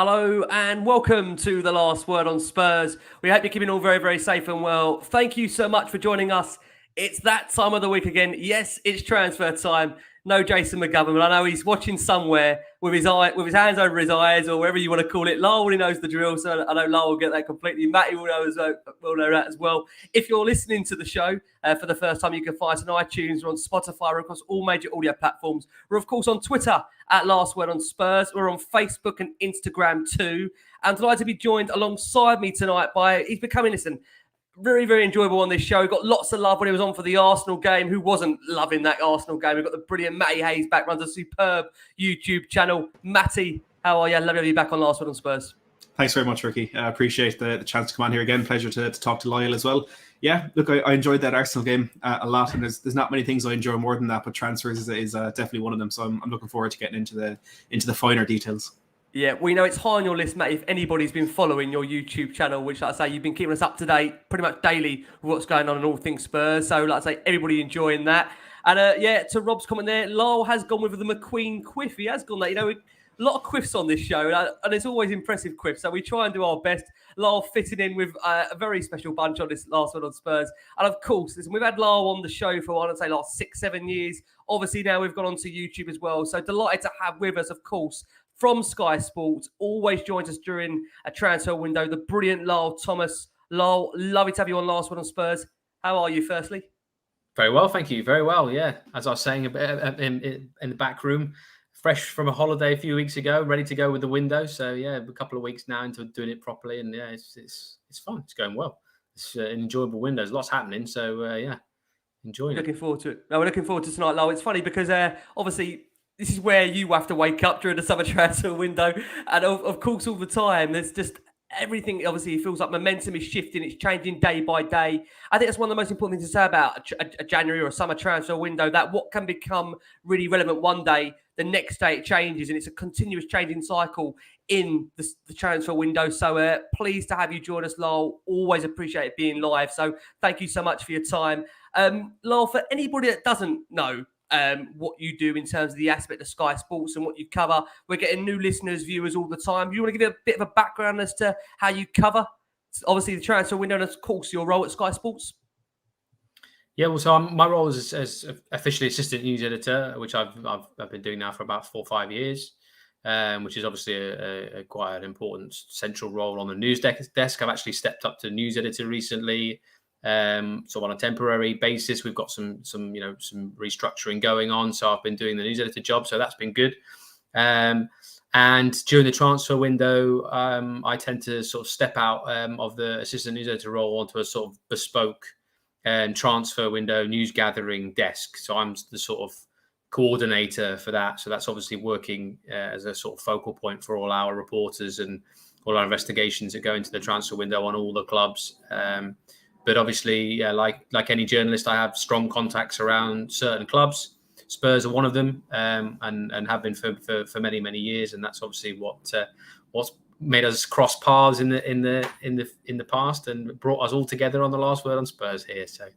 Hello and welcome to the Last Word on Spurs. We hope you're keeping all very, very safe and well. Thank you so much for joining us. It's that time of the week again. Yes, it's transfer time. No Jason McGovern, but I know he's watching somewhere with his hands over his eyes, or wherever you want to call it. Lyall already knows the drill, so I know Lyall will get that completely. Matty will know that as well. If you're listening to the show for the first time, you can find us on iTunes, we're on Spotify, we're across all major audio platforms. We're of course on Twitter at Last Word on Spurs. We're on Facebook and Instagram too. And delighted to be joined alongside me tonight by, he's becoming, very, very enjoyable on this show. He got lots of love when he was on for the Arsenal game. Who wasn't loving that Arsenal game? We've got the brilliant Matty Hayes back, runs a superb YouTube channel. Matty, how are you? Lovely to have you back on Last Word on Spurs. Thanks very much, Ricky. I appreciate the chance to come on here again. Pleasure to talk to Lyall as well. Yeah, look, I enjoyed that Arsenal game a lot, and there's not many things I enjoy more than that, but transfers is definitely one of them. So I'm looking forward to getting into the finer details. Yeah, we know it's high on your list, Matt. If anybody's been following your YouTube channel, which, like I say, you've been keeping us up to date pretty much daily with what's going on in all things Spurs. So, like I say, everybody enjoying that. And to Rob's comment there, Lyall has gone with the McQueen quiff. He has gone that, a lot of quiffs on this show, and it's always impressive quiffs. So we try and do our best. Lyall fitting in with a very special bunch on this Last Word on Spurs. And of course, listen, we've had Lyall on the show for, I'd say, like 6-7 years. Obviously, now we've gone on to YouTube as well. So delighted to have with us, of course, from Sky Sports, always joins us during a transfer window, the brilliant Lyall Thomas. Lyall, lovely to have you on Last Word on Spurs. How are you, firstly? Very well, thank you. Very well, yeah. As I was saying in the back room, fresh from a holiday a few weeks ago, ready to go with the window. So, yeah, a couple of weeks now into doing it properly. And, yeah, it's fun. It's going well. It's an enjoyable window. There's lots happening. So, enjoying it. Looking forward to it. No, we're looking forward to tonight, Lyall. It's funny because, obviously, this is where you have to wake up during the summer transfer window. And of course, all the time, there's just everything. Obviously, it feels like momentum is shifting. It's changing day by day. I think that's one of the most important things to say about a January or a summer transfer window, that what can become really relevant one day, the next day it changes. And it's a continuous changing cycle in the transfer window. So pleased to have you join us, Lyall. Always appreciate it being live. So thank you so much for your time. Lyall, for anybody that doesn't know, what you do in terms of the aspect of Sky Sports and what you cover. We're getting new listeners, viewers all the time. You want to give a bit of a background as to how you cover, obviously, the transfer window and, of course, your role at Sky Sports? Yeah, well, so my role is as officially assistant news editor, which I've been doing now for about 4 or 5 years, which is obviously a quite an important central role on the news desk. I've actually stepped up to news editor recently. So on a temporary basis, we've got some restructuring going on. So I've been doing the news editor job, so that's been good. And during the transfer window, I tend to sort of step out of the assistant news editor role onto a sort of bespoke transfer window news gathering desk. So I'm the sort of coordinator for that. So that's obviously working as a sort of focal point for all our reporters and all our investigations that go into the transfer window on all the clubs. But obviously, like any journalist, I have strong contacts around certain clubs. Spurs are one of them, and have been for many, many years. And that's obviously what's made us cross paths in the past and brought us all together on the Last Word on Spurs here. So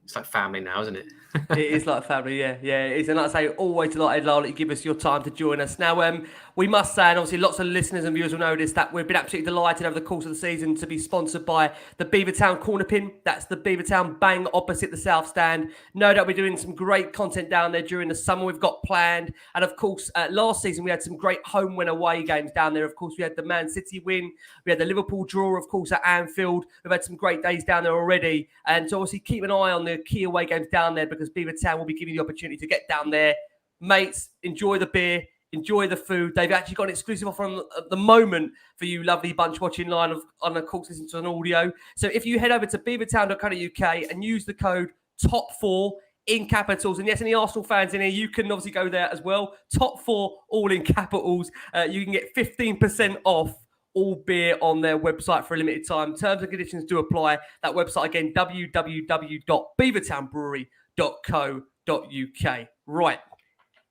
it's like family now, isn't it? It is like family, yeah. It is. And like I say, always delighted, Lyall, that you give us your time to join us. Now, we must say, and obviously lots of listeners and viewers will know this, that we've been absolutely delighted over the course of the season to be sponsored by the Beavertown Corner Pin. That's the Beavertown Bang opposite the South Stand. No doubt we're doing some great content down there during the summer we've got planned. And of course, last season we had some great home win away games down there. Of course, we had the Man City win. We had the Liverpool draw, of course, at Anfield. We've had some great days down there already. And so obviously keep an eye on the key away games down there, because Beavertown will be giving you the opportunity to get down there. Mates, enjoy the beer, enjoy the food. They've actually got an exclusive offer at the moment for you lovely bunch watching live on, of course, listening to an audio. So if you head over to beavertown.co.uk and use the code TOP4 in capitals, and yes, any Arsenal fans in here, you can obviously go there as well. Top4, all in capitals. You can get 15% off all beer on their website for a limited time. Terms and conditions do apply. That website again, www.beavertownbrewery.co.uk. Right.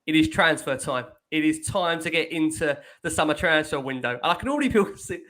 It is transfer time. It is time to get into the summer transfer window. And I can already people say,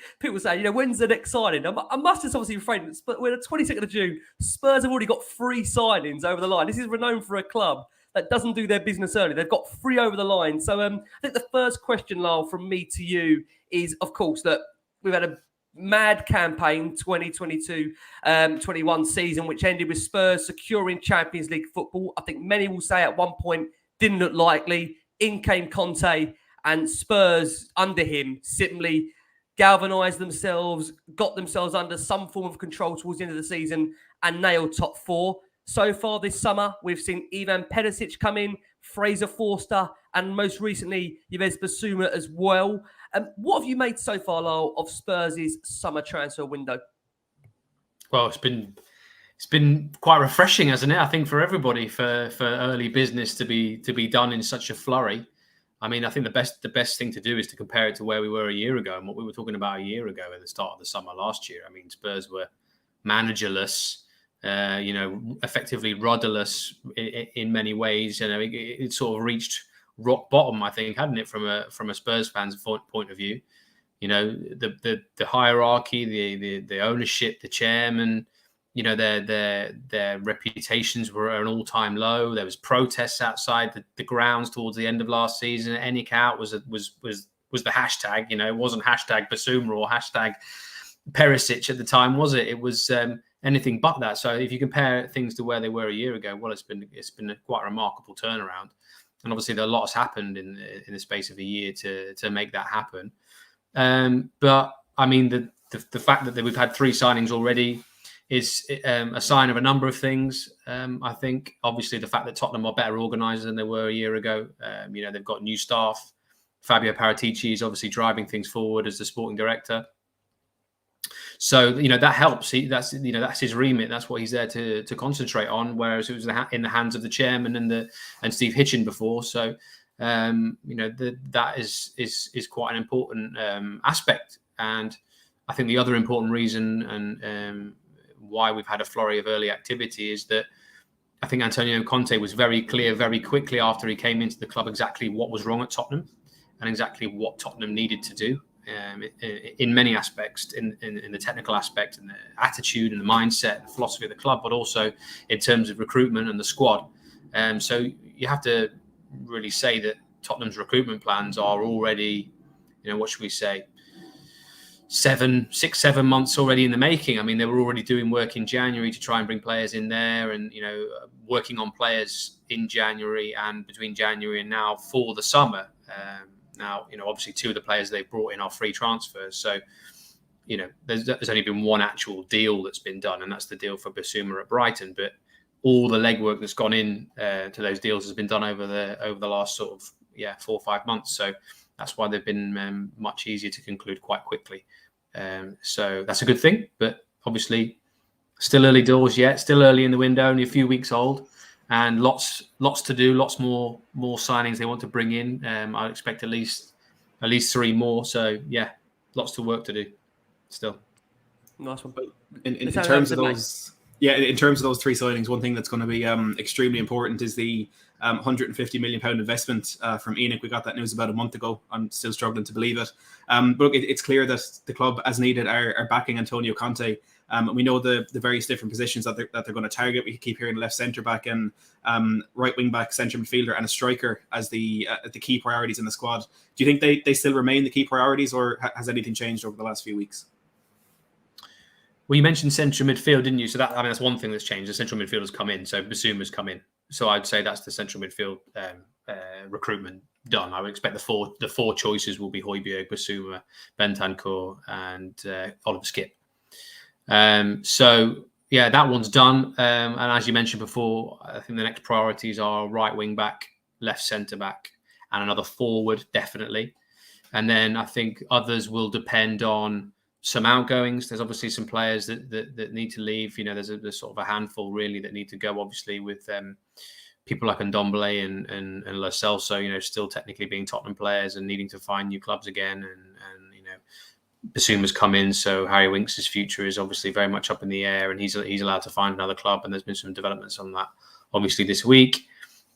when's the next signing? I must just obviously refrain. We're the 22nd of June. Spurs have already got 3 signings over the line. This is renowned for a club that doesn't do their business early. They've got 3 over the line. So I think the first question, Lyall, from me to you is, of course, that we've had a mad campaign 2022-21 season, which ended with Spurs securing Champions League football. I think many will say at one point didn't look likely. In came Conte, and Spurs under him simply galvanised themselves, got themselves under some form of control towards the end of the season, and nailed top 4. So far this summer, we've seen Ivan Perisic come in, Fraser Forster, and most recently, Yves Bissouma as well. What have you made so far, Lyall, of Spurs' summer transfer window? Well, it's been quite refreshing, hasn't it? I think for everybody, for early business to be done in such a flurry. I mean, I think the best thing to do is to compare it to where we were a year ago and what we were talking about a year ago at the start of the summer last year. I mean, Spurs were managerless, effectively rudderless in many ways. It sort of reached rock bottom, I think, hadn't it, from a Spurs fan's point of view? The hierarchy, the ownership, the chairman. Their reputations were at an all-time low. There was protests outside the grounds towards the end of last season. Any out was the hashtag. It wasn't hashtag Bissouma or hashtag Perisic at the time, was it? It was anything but that. So if you compare things to where they were a year ago, well, it's been quite a remarkable turnaround. And obviously, a lot has happened in the space of a year to make that happen. But I mean, the fact that we've had 3 signings already is a sign of a number of things. I think, obviously, the fact that Tottenham are better organised than they were a year ago. They've got new staff. Fabio Paratici is obviously driving things forward as the sporting director. So, that helps. That's his remit. That's what he's there to concentrate on. Whereas it was in the hands of the chairman and Steve Hitchen before. So, that is quite an important aspect. And I think the other important reason and why we've had a flurry of early activity is that I think Antonio Conte was very clear very quickly after he came into the club exactly what was wrong at Tottenham and exactly what Tottenham needed to do in many aspects, in the technical aspect and the attitude and the mindset, the philosophy of the club, but also in terms of recruitment and the squad. So you have to really say that Tottenham's recruitment plans are already, what should we say, 6-7 months already in the making. I mean, they were already doing work in January to try and bring players in there and, working on players in January and between January and now for the summer. Now, obviously 2 of the players they've brought in are free transfers. So, there's only been one actual deal that's been done, and that's the deal for Bissouma at Brighton. But all the legwork that's gone in to those deals has been done over the last sort of 4 or 5 months. So that's why they've been much easier to conclude quite quickly. So that's a good thing, but obviously still early doors yet, still early in the window, only a few weeks old, and lots to do, lots more signings they want to bring in. I expect at least 3 more. So lots of work to do still. Nice one. In terms of those. Yeah, in terms of those 3 signings, one thing that's going to be extremely important is the £150 million investment from Enoch. We got that news about a month ago. I'm still struggling to believe it. But look, it's clear that the club, as needed, are backing Antonio Conte. We know the various different positions that they're going to target. We keep hearing left centre back and right wing back, centre midfielder, and a striker as the key priorities in the squad. Do you think they still remain the key priorities, or has anything changed over the last few weeks? Well, you mentioned central midfield, didn't you? So that's one thing that's changed. The central midfield has come in. So Bissouma's come in. So I'd say that's the central midfield recruitment done. I would expect the four choices will be Højbjerg, Bissouma, Bentancur, and Oliver Skip. So that one's done. And as you mentioned before, I think the next priorities are right wing back, left centre back, and another forward, definitely. And then I think others will depend on some outgoings. There's obviously some players that need to leave. There's sort of a handful really that need to go. Obviously, with people like Ndombele and Lo Celso, still technically being Tottenham players and needing to find new clubs again. And Bissouma's come in, so Harry Winks' future is obviously very much up in the air, and he's allowed to find another club. And there's been some developments on that, obviously, this week.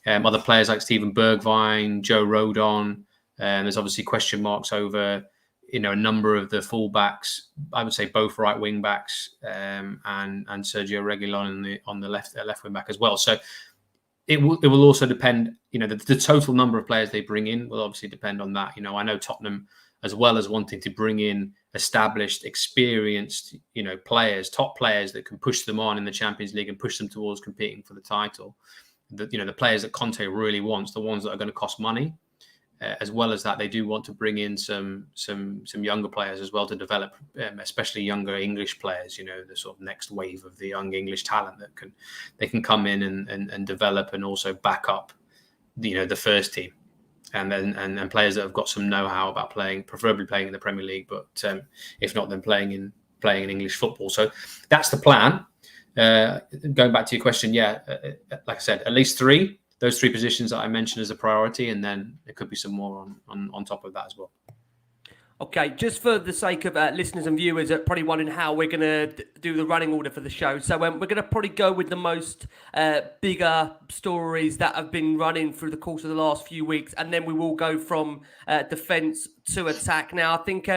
Other players like Steven Bergwijn, Joe Rodon, and there's obviously question marks over a number of the fullbacks. I would say both right wing backs and Sergio Reguilon on the left wing back as well. So it will also depend, the total number of players they bring in will obviously depend on that. I know Tottenham, as well as wanting to bring in established, experienced, players, top players that can push them on in the Champions League and push them towards competing for the title. The players that Conte really wants, the ones that are going to cost money. As well as that, they do want to bring in some younger players as well to develop, especially younger English players. The sort of next wave of the young English talent that can come in and develop and also back up, the first team, and players that have got some know-how about playing, preferably playing in the Premier League, but if not, then playing in English football. So that's the plan. Going back to your question, like I said, at least those three positions that I mentioned as a priority, and then there could be some more on top of that as well. Okay, just for the sake of listeners and viewers that are probably wondering how we're going to do the running order for the show. So we're going to probably go with the most bigger stories that have been running through the course of the last few weeks, and then we will go from defence to attack. Now, I think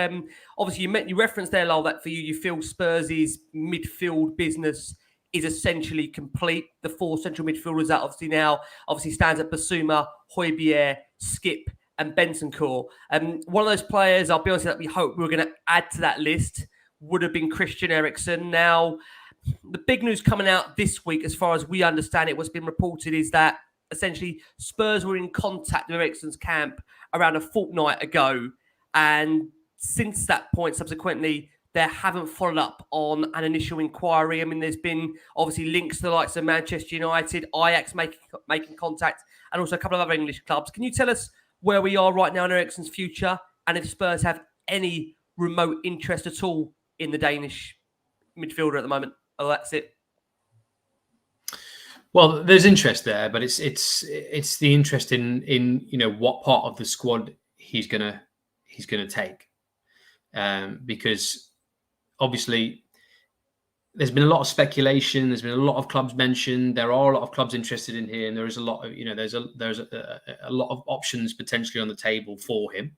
obviously you referenced there, Lyall, that for you feel Spurs' midfield business is essentially complete. The four central midfielders that obviously stands at Basuma, Højbjerg, Skip, and Bentancur. One of those players, I'll be honest, that we hope we were going to add to that list would have been Christian Eriksen. Now, the big news coming out this week, as far as we understand it, what's been reported is that essentially Spurs were in contact with Eriksen's camp around a fortnight ago. And since that point, subsequently, they haven't followed up on an initial inquiry. I mean, there's been obviously links to the likes of Manchester United, Ajax making contact, and also a couple of other English clubs. Can you tell us where we are right now in Eriksen's future, and if Spurs have any remote interest at all in the Danish midfielder at the moment? Oh, that's it. Well, there's interest there, but it's the interest in what part of the squad he's gonna take, because obviously there's been a lot of speculation. There's been a lot of clubs mentioned. There are a lot of clubs interested in here, and there is a lot of there's a lot of options potentially on the table for him.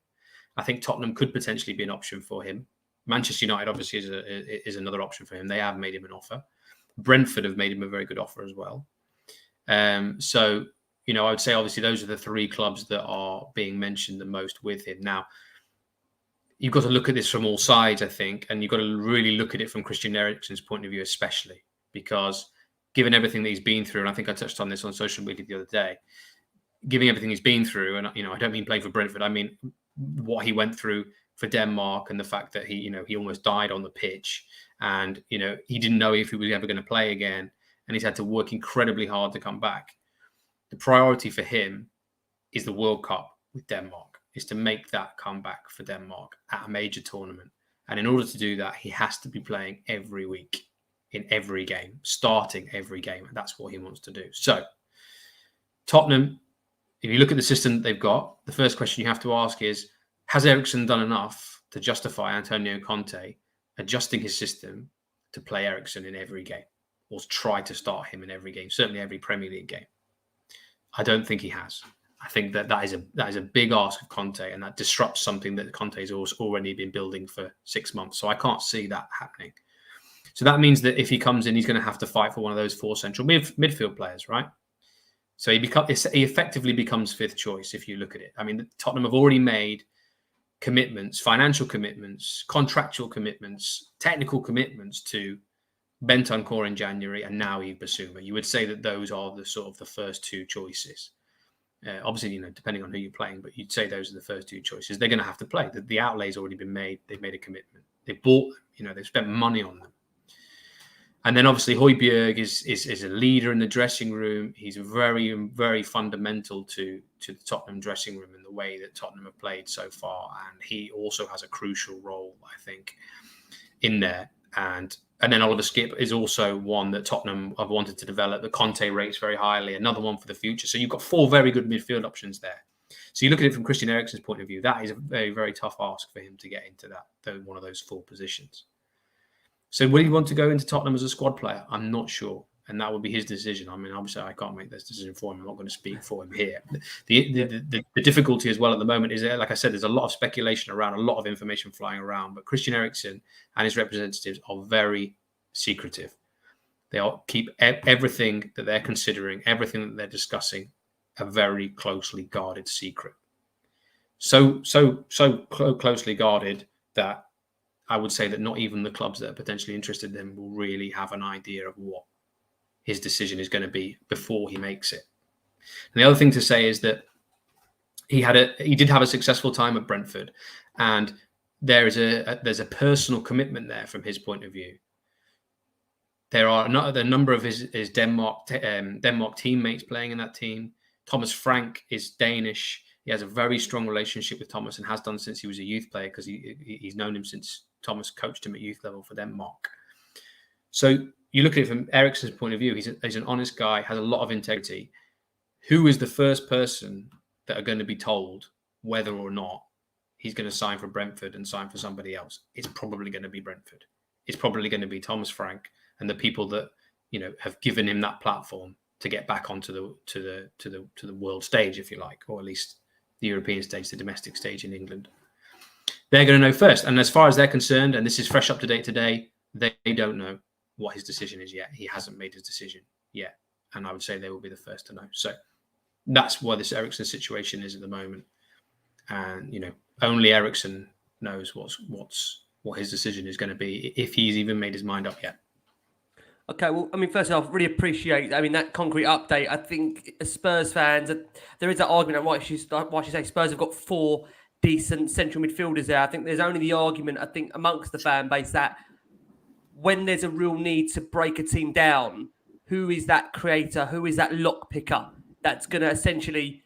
I think Tottenham could potentially be an option for him. Manchester United obviously is another option for him. They have made him an offer. Brentford have made him a very good offer as well. So I would say obviously those are the three clubs that are being mentioned the most with him. Now, you've got to look at this from all sides, I think, and you've got to really look at it from Christian Eriksen's point of view, especially because given everything that he's been through, and I think I touched on this on social media the other day, given everything he's been through, and I don't mean playing for Brentford, I mean what he went through for Denmark and the fact that he almost died on the pitch, and he didn't know if he was ever going to play again, and he's had to work incredibly hard to come back. The priority for him is the World Cup with Denmark. Is to make that comeback for Denmark at a major tournament. And in order to do that, he has to be playing every week in every game, starting every game. And that's what he wants to do. So Tottenham, if you look at the system that they've got, the first question you have to ask is, has Eriksen done enough to justify Antonio Conte adjusting his system to play Eriksen in every game, or try to start him in every game, certainly every Premier League game? I don't think he has. I think that is a big ask of Conte, and that disrupts something that Conte has already been building for 6 months. So I can't see that happening. So that means that if he comes in, he's going to have to fight for one of those four central midfield players, right? So he effectively becomes fifth choice if you look at it. I mean, Tottenham have already made commitments, financial commitments, contractual commitments, technical commitments to Bentancur in January and now Yves Bissouma. You would say that those are the first two choices. Obviously, depending on who you're playing, but you'd say those are the first two choices. They're going to have to play. The outlay's already been made. They've made a commitment. They bought them. They've spent money on them. And then obviously Højbjerg is a leader in the dressing room. He's very, very fundamental to the Tottenham dressing room in the way that Tottenham have played so far. And he also has a crucial role, I think, in there. And then Oliver Skip is also one that Tottenham have wanted to develop. The Conte rates very highly, another one for the future. So you've got four very good midfield options there. So you look at it from Christian Eriksen's point of view, that is a very, very tough ask for him to get into one of those four positions. So will he want to go into Tottenham as a squad player? I'm not sure. And that would be his decision. I mean, obviously, I can't make this decision for him. I'm not going to speak for him here. The difficulty as well at the moment is, like I said, there's a lot of speculation around, a lot of information flying around. But Christian Eriksen and his representatives are very secretive. keep everything that they're considering, everything that they're discussing, a very closely guarded secret. So closely guarded that I would say that not even the clubs that are potentially interested in him will really have an idea of what his decision is going to be before he makes it. And the other thing to say is that he did have a successful time at Brentford, and there's a personal commitment there from his point of view. There are a number of his Denmark teammates playing in that team. Thomas Frank is Danish. He has a very strong relationship with Thomas and has done since he was a youth player, because he's known him since Thomas coached him at youth level for Denmark. So you look at it from Eriksen's point of view. He's an honest guy, has a lot of integrity. Who is the first person that are going to be told whether or not he's going to sign for Brentford and sign for somebody else? It's probably going to be Brentford. It's probably going to be Thomas Frank and the people that have given him that platform to get back onto the world stage, if you like, or at least the European stage, the domestic stage in England. They're going to know first. And as far as they're concerned, and this is fresh up to date today, they don't know what his decision is yet. He hasn't made his decision yet. And I would say they will be the first to know. So that's why this Eriksen situation is at the moment. And, only Eriksen knows what his decision is going to be, if he's even made his mind up yet. Okay, well, first of all, I really appreciate, that concrete update. I think as Spurs fans, there is that argument why she say Spurs have got 4 decent central midfielders there. I think there's only the argument, amongst the fan base that when there's a real need to break a team down, who is that creator? Who is that lock picker that's going to essentially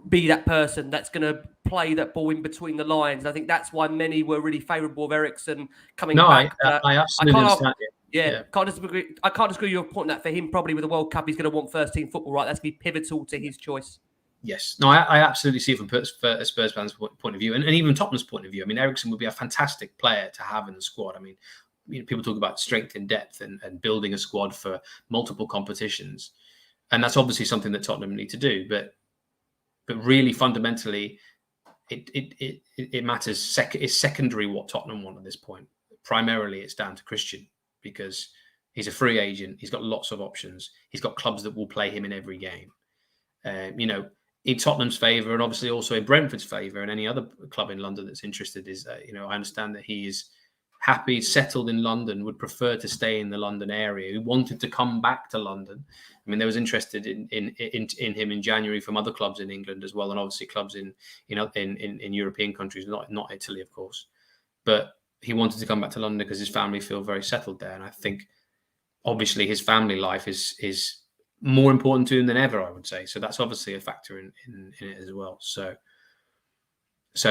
be that person that's going to play that ball in between the lines? I think that's why many were really favourable of Eriksen coming back. I absolutely understand it. Yeah, can't disagree. I can't disagree with your point that for him, probably with the World Cup, he's going to want first team football, right? That's going to be pivotal to his choice. Yes. No, I absolutely see it from a Spurs fan's point of view, and even Tottenham's point of view. Eriksen would be a fantastic player to have in the squad. People talk about strength in depth and building a squad for multiple competitions, and that's obviously something that Tottenham need to do. But really, fundamentally, it matters. It's secondary what Tottenham want at this point. Primarily, it's down to Christian, because he's a free agent. He's got lots of options. He's got clubs that will play him in every game. In Tottenham's favour, and obviously also in Brentford's favour, and any other club in London that's interested is, I understand that he is happy, settled in London, would prefer to stay in the London area. He wanted to come back to London. There was interested in him in January from other clubs in England as well, and obviously clubs in European countries, not Italy, of course. But he wanted to come back to London because his family feel very settled there, and I think obviously his family life is more important to him than ever, I would say. So that's obviously a factor in it as well. So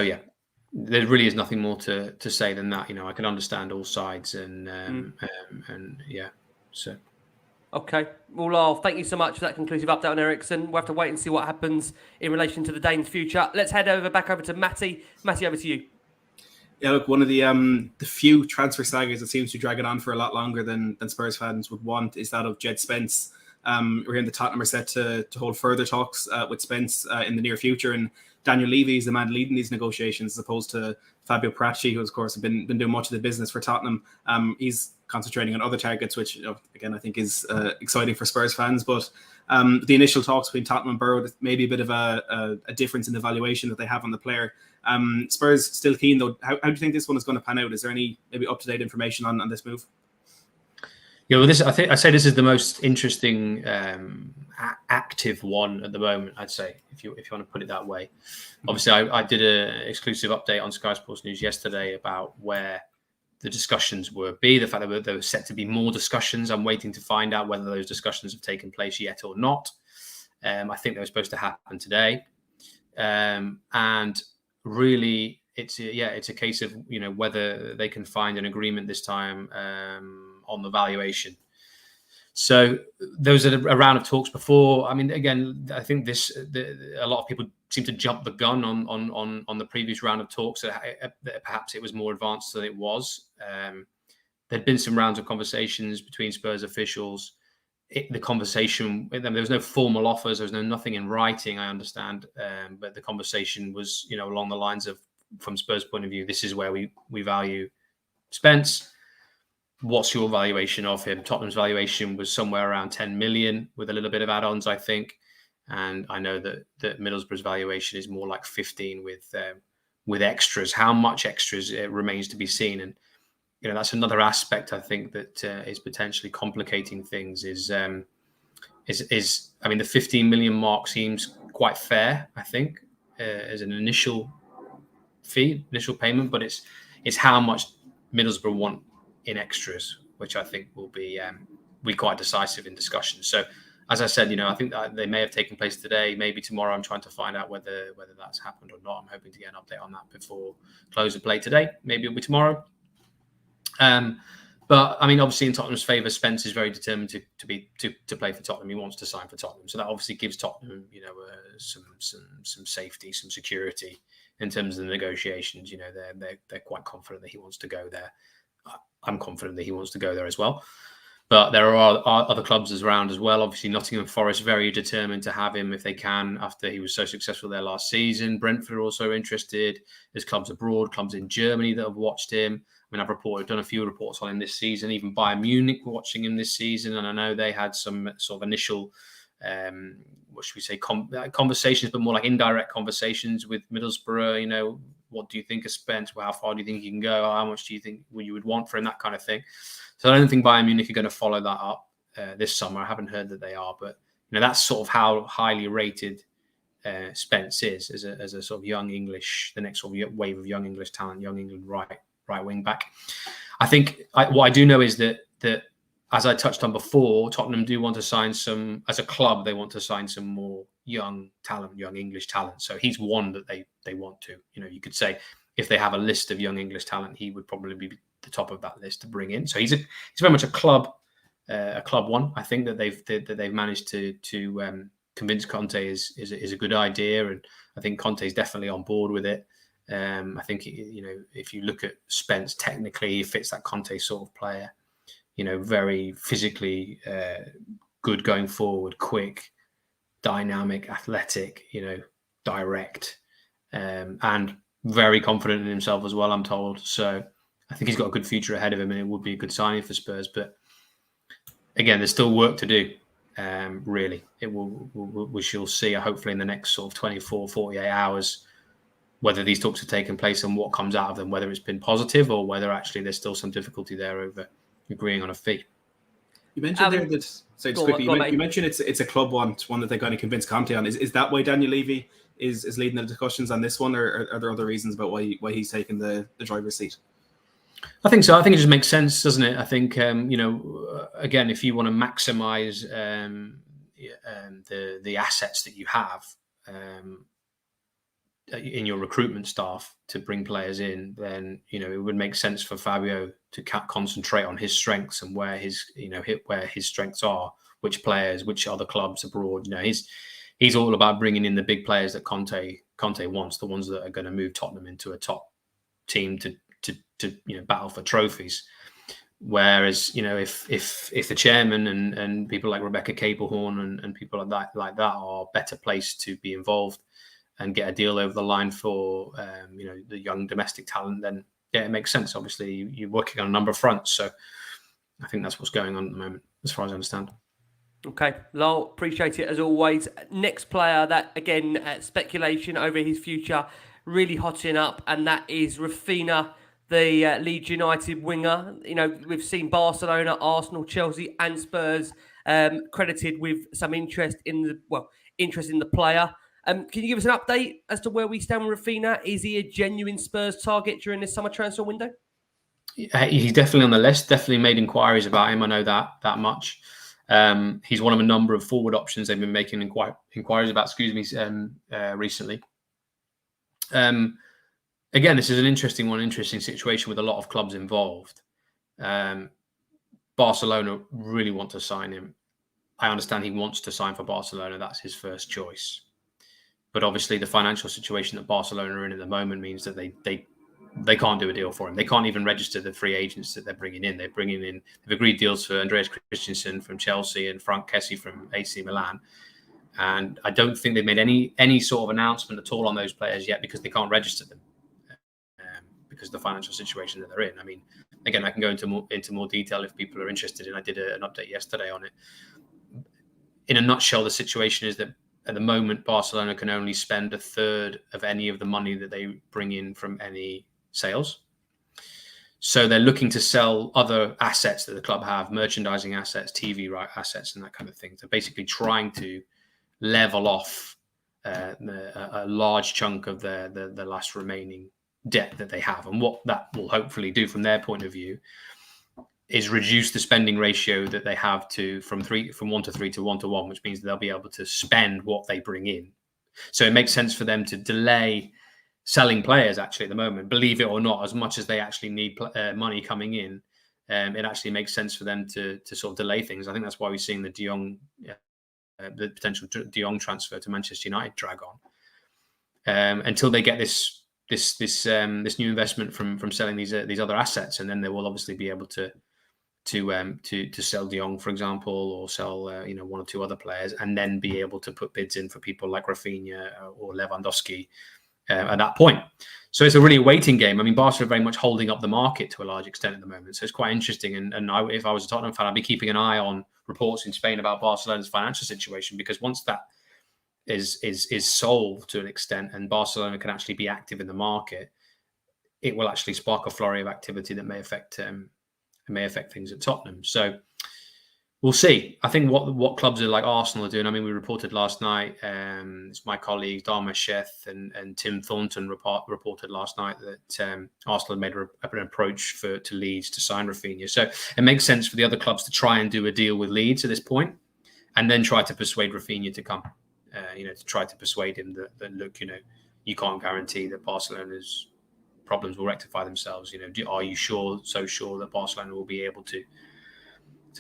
yeah, there really is nothing more to say than that. I can understand all sides, and yeah. So. Okay. Well, Lyall, thank you so much for that conclusive update on Eriksen. We'll have to wait and see what happens in relation to the Danes' future. Let's head back over to Matty. Matty, over to you. Yeah, look, one of the few transfer sagas that seems to drag it on for a lot longer than Spurs fans would want is that of Jed Spence. We're hearing the Tottenham are set to hold further talks with Spence in the near future, and Daniel Levy is the man leading these negotiations, as opposed to Fabio Paratici, who, of course, have been doing much of the business for Tottenham. He's concentrating on other targets, which, again, I think is exciting for Spurs fans. But the initial talks between Tottenham and Borough, maybe a bit of a difference in the valuation that they have on the player. Spurs still keen, though. How do you think this one is going to pan out? Is there any maybe up-to-date information on this move? Yeah, well, I say this is the most interesting active one at the moment, I'd say, if you want to put it that way. Obviously, I did an exclusive update on Sky Sports News yesterday about where the discussions were. The fact that there were set to be more discussions. I'm waiting to find out whether those discussions have taken place yet or not. I think they were supposed to happen today. And really, it's a case of whether they can find an agreement this time on the valuation. So there was a round of talks before. Again, I think a lot of people seem to jump the gun on the previous round of talks. That perhaps it was more advanced than it was. There'd been some rounds of conversations between Spurs officials. The conversation, there was no formal offers. There was nothing in writing, I understand. But the conversation was, along the lines of, from Spurs' point of view, this is where we value Spence. what's your valuation of him? Tottenham's valuation was somewhere around 10 million with a little bit of add-ons, I think. And I know that Middlesbrough's valuation is more like 15 with extras. How much extras remains to be seen. And that's another aspect I think that is potentially complicating things. Is I mean, the 15 million mark seems quite fair, I think, as an initial initial payment, but it's how much Middlesbrough want in extras, which I think will be quite decisive in discussion. So, as I said, I think that they may have taken place today, maybe tomorrow. I'm trying to find out whether that's happened or not. I'm hoping to get an update on that before close of play today. Maybe it'll be tomorrow. But I mean, obviously, in Tottenham's favour, Spence is very determined to play for Tottenham. He wants to sign for Tottenham, so that obviously gives Tottenham, some safety, some security in terms of the negotiations. They're quite confident that he wants to go there. I'm confident that he wants to go there as well. But there are other clubs around as well. Obviously, Nottingham Forest very determined to have him if they can after he was so successful there last season. Brentford are also interested. There's clubs abroad, clubs in Germany that have watched him. I mean, I've done a few reports on him this season. Even Bayern Munich were watching him this season, and I know they had some sort of initial, what should we say, conversations, but more like indirect conversations with Middlesbrough. What do you think of Spence? Well, how far do you think he can go? How much do you think you would want for him? That kind of thing. So I don't think Bayern Munich are going to follow that up this summer. I haven't heard that they are, but that's sort of how highly rated Spence is as a sort of young English, the next sort of wave of young English talent, young England right wing back. I think what I do know is that as I touched on before, Tottenham do want to sign some, as a club, they want to sign some more young talent, young English talent. So he's one that they want to. You could say if they have a list of young English talent, he would probably be the top of that list to bring in. So he's very much a club one. I think that they've managed to convince Conte is a good idea, and I think Conte is definitely on board with it. I think if you look at Spence, technically he fits that Conte sort of player. Very physically good going forward, quick, dynamic, athletic. Direct, and very confident in himself as well, I'm told. So I think he's got a good future ahead of him, and it would be a good signing for Spurs. But again, there's still work to do. Really, we shall see. Hopefully, in the next sort of 24, 48 hours, whether these talks have taken place and what comes out of them, whether it's been positive or whether actually there's still some difficulty there over agreeing on a fee. You mentioned there that, so just quickly, you mentioned it's a club one that they're going to convince Conte on. Is that why Daniel Levy is leading the discussions on this one, or are there other reasons about why he's taking the driver's seat? I think so. I think it just makes sense, doesn't it? I think, again, if you want to maximize the assets that you have in your recruitment staff to bring players in, then it would make sense for Fabio to concentrate on his strengths and where his strengths are, which players, which other clubs abroad. He's all about bringing in the big players that Conte wants, the ones that are going to move Tottenham into a top team to battle for trophies. Whereas if the chairman and people like Rebecca Caplehorn and people like that are better placed to be involved and get a deal over the line for the young domestic talent, then yeah, it makes sense. Obviously, you're working on a number of fronts, so I think that's what's going on at the moment, as far as I understand. Okay, Lyall, appreciate it as always. Next player that, again, speculation over his future, really hotting up, and that is Raphinha, the Leeds United winger. We've seen Barcelona, Arsenal, Chelsea and Spurs credited with some interest in the player. Can you give us an update as to where we stand with Raphinha? Is he a genuine Spurs target during this summer transfer window? He's definitely on the list. Definitely made inquiries about him. I know that much. He's one of a number of forward options they've been making inquiries about. Recently. Again, this is an interesting situation with a lot of clubs involved. Barcelona really want to sign him. I understand he wants to sign for Barcelona. That's his first choice. But obviously, the financial situation that Barcelona are in at the moment means that they can't do a deal for him. They can't even register the free agents that they're bringing in. They've agreed deals for Andreas Christensen from Chelsea and Frank Kessie from AC Milan. And I don't think they've made any sort of announcement at all on those players yet because they can't register them because of the financial situation that they're in. I mean, again, I can go into more detail if people are interested. And I did an update yesterday on it. In a nutshell, the situation is that at the moment, Barcelona can only spend a third of any of the money that they bring in from any sales. So they're looking to sell other assets that the club have, merchandising assets, TV right assets, and that kind of thing. They're basically trying to level off a large chunk of the last remaining debt that they have. And what that will hopefully do from their point of view is reduce the spending ratio that they have from 1 to 3 to 1 to 1, which means they'll be able to spend what they bring in. So it makes sense for them to delay selling players actually at the moment, believe it or not, as much as they actually need money coming in. It actually makes sense for them to sort of delay things. I think that's why we're seeing the De Jong, the potential De Jong transfer to Manchester United drag on until they get this new investment from selling these other assets, and then they will obviously be able to sell De Jong, for example, or sell one or two other players, and then be able to put bids in for people like Rafinha or Lewandowski at that point. So it's a really waiting game. I mean, Barca are very much holding up the market to a large extent at the moment. So it's quite interesting. And if I was a Tottenham fan, I'd be keeping an eye on reports in Spain about Barcelona's financial situation, because once that is solved to an extent and Barcelona can actually be active in the market, it will actually spark a flurry of activity that may affect things at Tottenham. So we'll see. I think what clubs are like Arsenal are doing. I mean, we reported last night. It's my colleagues Dharma Sheth and Tim Thornton reported last night that Arsenal had made an approach to Leeds to sign Rafinha. So it makes sense for the other clubs to try and do a deal with Leeds at this point, and then try to persuade Rafinha to come. To try to persuade him that look, you can't guarantee that Barcelona's problems will rectify themselves. Are you so sure that Barcelona will be able to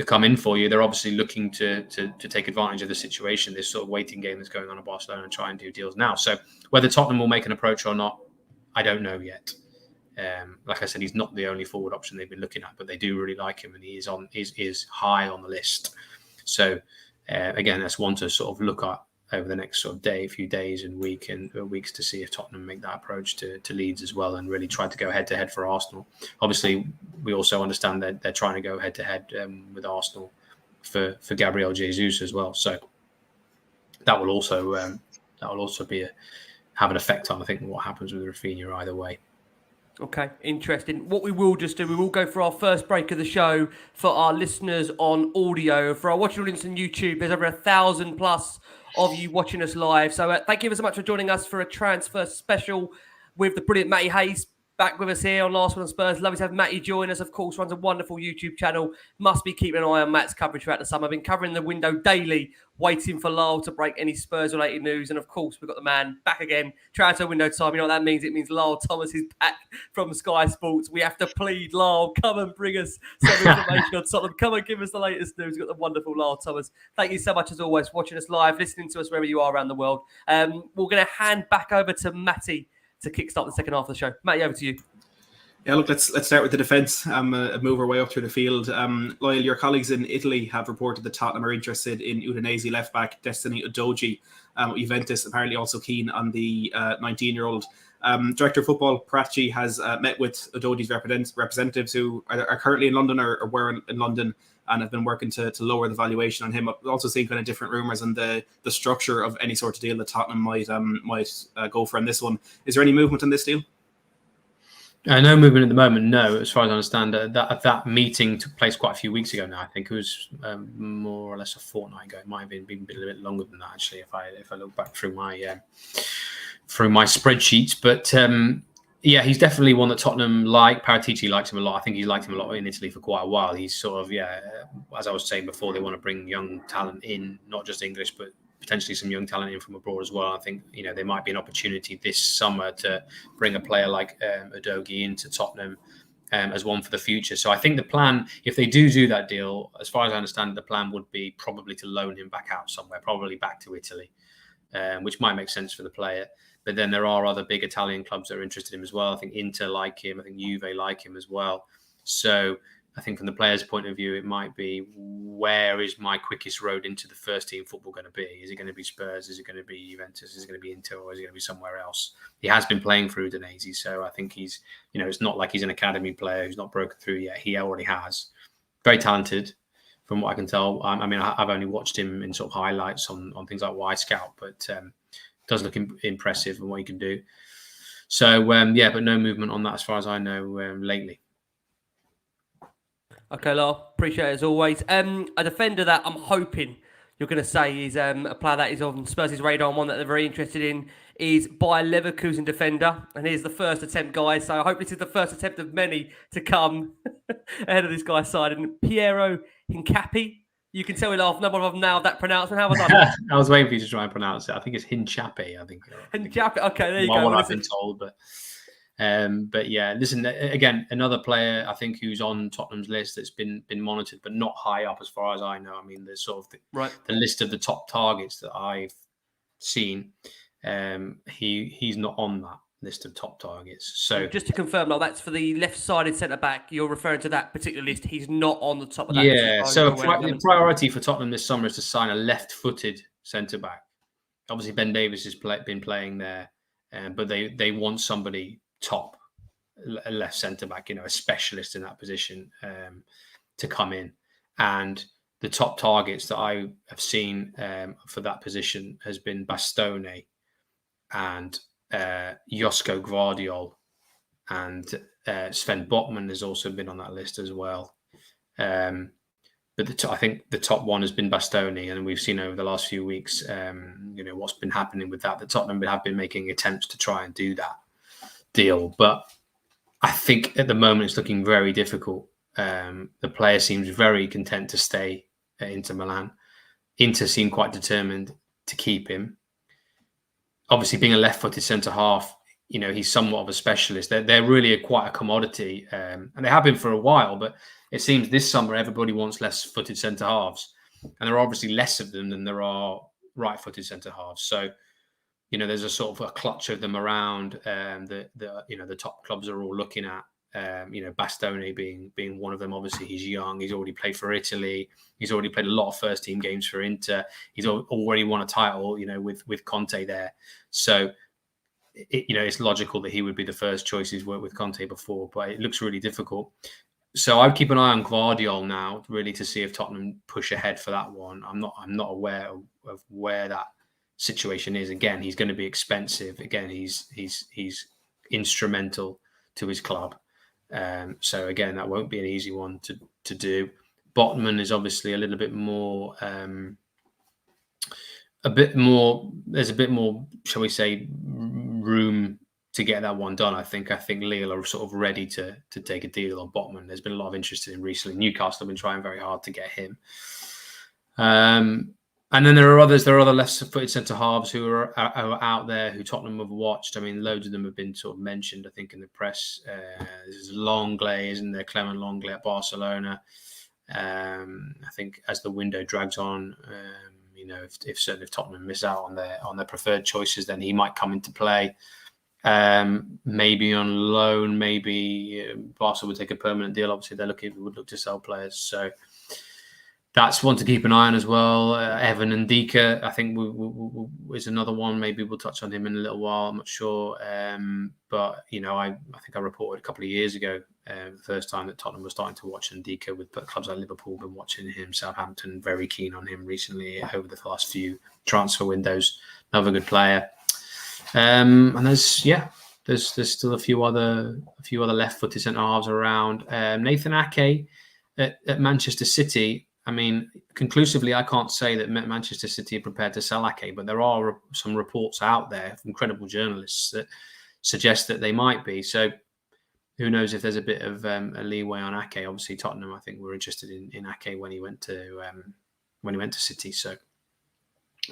come in for you? They're obviously looking to take advantage of the situation, this sort of waiting game that's going on at Barcelona, and try and do deals now. So whether Tottenham will make an approach or not, I don't know yet. Like I said, he's not the only forward option they've been looking at, but they do really like him, and he is high on the list. So again, that's one to sort of look at over the next sort of few days and weeks to see if Tottenham make that approach to Leeds as well, and really try to go head to head for Arsenal. Obviously, we also understand that they're trying to go head to head with Arsenal for Gabriel Jesus as well. So that will also have an effect on, I think, what happens with Rafinha either way. Okay, interesting. What we will just do, we will go for our first break of the show for our listeners on audio. For our watching audience on YouTube, there's over 1,000 plus of you watching us live. So thank you so much for joining us for a transfer special with the brilliant Matty Hayes back with us here on Last Word on Spurs. Lovely to have Matty join us. Of course, runs a wonderful YouTube channel. Must be keeping an eye on Matt's coverage throughout the summer. I've been covering the window daily, waiting for Lyall to break any Spurs-related news. And of course, we've got the man back again. Transfer window time. You know what that means? It means Lyall Thomas is back from Sky Sports. We have to plead, Lyall, come and bring us some information on Tottenham. Come and give us the latest news. We've got the wonderful Lyall Thomas. Thank you so much, as always, for watching us live, listening to us wherever you are around the world. We're going to hand back over to Matty to kickstart the second half of the show. Matty, over to you. Yeah, look, let's start with the defence. Move our way up through the field. Lyall, your colleagues in Italy have reported that Tottenham are interested in Udinese left-back Destiny Udogie. Juventus apparently also keen on the 19-year-old. Director of Football Pracci has met with Udogie's representatives who are currently in London or were in London and have been working to lower the valuation on him. I've also seen kind of different rumours on the structure of any sort of deal that Tottenham might go for on this one. Is there any movement on this deal? No movement at the moment, no. As far as I understand, that meeting took place quite a few weeks ago now. I think it was more or less a fortnight ago. It might have been a little bit longer than that, actually, if I look back through my spreadsheets. But yeah, he's definitely one that Tottenham like. Paratici likes him a lot. I think he's liked him a lot in Italy for quite a while. He's sort of, as I was saying before, they want to bring young talent in, not just English, but potentially some young talent in from abroad as well. I think there might be an opportunity this summer to bring a player like Udogie into Tottenham as one for the future. So I think the plan, if they do that deal, as far as I understand, the plan would be probably to loan him back out somewhere, probably back to Italy, which might make sense for the player. But then there are other big Italian clubs that are interested in him as well. I think Inter like him. I think Juve like him as well. So I think from the player's point of view, it might be, where is my quickest road into the first team football going to be? Is it going to be Spurs? Is it going to be Juventus? Is it going to be Inter? Or is it going to be somewhere else? He has been playing for Udinese, so I think he's, it's not like he's an academy player who's not broken through yet. He already has. Very talented, from what I can tell. I mean, I've only watched him in sort of highlights on things like Y Scout, but does look impressive in what he can do. So, but no movement on that as far as I know lately. Okay, Lyall, appreciate it as always. A defender that I'm hoping you're going to say is a player that is on Spurs' radar and one that they're very interested in is Bayer Leverkusen defender. And here's the first attempt, guys. So I hope this is the first attempt of many to come ahead of this guy's side. And Piero Hincapi. You can tell we laugh. No one of them nailed that pronouncement. How was that? I was waiting for you to try and pronounce it. I think it's Hincapi. Hincapi. Okay, there you go. What I've been told, but yeah, listen, again, another player I think who's on Tottenham's list that's been monitored, but not high up as far as I know. I mean, there's sort of the list of the top targets that I've seen. He's not on that list of top targets. So just to confirm, that's for the left-sided centre-back. You're referring to that particular list. He's not on the top of that. Yeah, so the priority for Tottenham this summer is to sign a left-footed centre-back. Obviously, Ben Davies has been playing there, but they want somebody top, a left centre-back, a specialist in that position to come in. And the top targets that I have seen for that position has been Bastoni and Josko Gvardiol, and Sven Botman has also been on that list as well. But I think the top one has been Bastoni, and we've seen over the last few weeks, what's been happening with that. The Tottenham have been making attempts to try and do that deal, but I think at the moment it's looking very difficult. The player seems very content to stay at Inter Milan. Inter seem quite determined to keep him. Obviously, being a left-footed centre-half, he's somewhat of a specialist. They're really quite a commodity, and they have been for a while, but it seems this summer everybody wants left-footed centre-halves, and there are obviously less of them than there are right-footed centre-halves. So, there's a sort of a clutch of them around the top clubs are all looking at. Bastoni being one of them. Obviously, he's young. He's already played for Italy. He's already played a lot of first-team games for Inter. He's already won a title, with Conte there. So, it's logical that he would be the first choice. He's worked with Conte before, but it looks really difficult. So I'd keep an eye on Gvardiol now, really, to see if Tottenham push ahead for that one. I'm not aware of where that situation is. Again, he's going to be expensive. Again, he's instrumental to his club. So again, that won't be an easy one to do. Botman is obviously a little bit more, there's a bit more, shall we say, room to get that one done. I think Lyall are sort of ready to take a deal on Botman. There's been a lot of interest in him recently. Newcastle have been trying very hard to get him. And then there are other left-footed centre-halves who are out there who Tottenham have watched. I mean, loads of them have been sort of mentioned, I think, in the press. There's Longley, isn't there? Clement Longley at Barcelona. I think as the window drags on, if Tottenham miss out on their preferred choices, then he might come into play. Maybe on loan, maybe Barca would take a permanent deal. Obviously, would look to sell players. So that's one to keep an eye on as well. Evan Ndika, I think, is another one. Maybe we'll touch on him in a little while. I'm not sure. But, I think I reported a couple of years ago, the first time that Tottenham was starting to watch Ndika, with clubs like Liverpool been watching him, Southampton very keen on him recently over the last few transfer windows. Another good player. And there's still a few other left-footed centre-halves around. Nathan Ake at Manchester City. I mean, conclusively, I can't say that Manchester City are prepared to sell Ake, but there are some reports out there from credible journalists that suggest that they might be. So who knows if there's a bit of a leeway on Ake. Obviously, Tottenham, I think, were interested in Ake when he went to City. So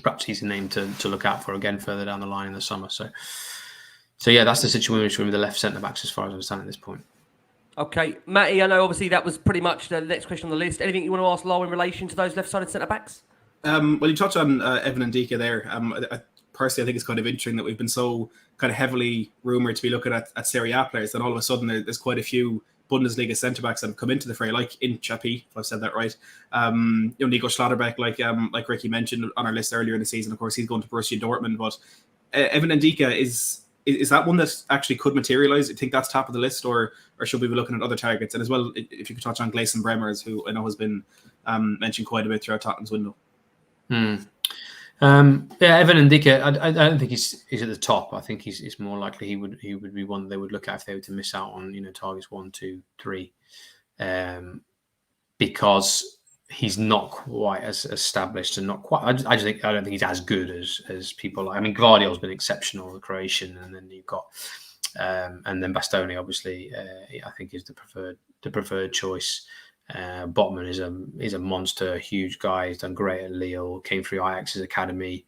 perhaps he's a name to look out for again further down the line in the summer. So yeah, that's the situation with the left centre-backs as far as I understand at this point. Okay, Matty, I know obviously that was pretty much the next question on the list. Anything you want to ask Lyall in relation to those left-sided centre-backs? Well, you touched on Evan Ndika there. Personally, I think it's kind of interesting that we've been so kind of heavily rumoured to be looking at Serie A players, and all of a sudden there's quite a few Bundesliga centre backs that have come into the fray, like in Chappie, if I've said that right. Nico Schlotterbeck, like Ricky mentioned on our list earlier in the season. Of course, he's going to Borussia Dortmund, but Evan Ndika is that one that actually could materialise? I think that's top of the list, or should we be looking at other targets? And as well, if you could touch on Gleison Bremers, who I know has been mentioned quite a bit throughout Tottenham's window. Evan Ndika, I don't think he's at the top. I think it's more likely he would be one they would look at if they were to miss out on targets 1, 2, 3, because he's not quite as established and not quite. I don't think he's as good as people like. I mean, Gvardiol's been exceptional, the Croatian, and then you've got and then Bastoni, obviously, I think is the preferred choice. Botman is a monster, huge guy. He's done great at Lille. Came through Ajax's academy.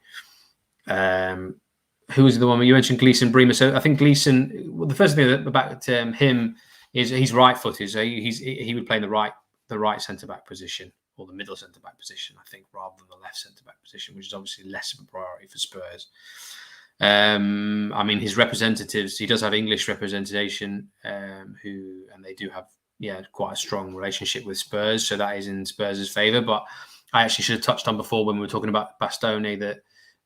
Who was the one you mentioned? Gleison Bremer. So I think Gleison. Well, the first thing about him is he's right-footed. So he would play in the right centre back position or the middle centre back position, I think, rather than the left centre back position, which is obviously less of a priority for Spurs. I mean, his representatives. He does have English representation, and they do have. Quite a strong relationship with Spurs, so that is in Spurs' favour. But I actually should have touched on before when we were talking about Bastoni that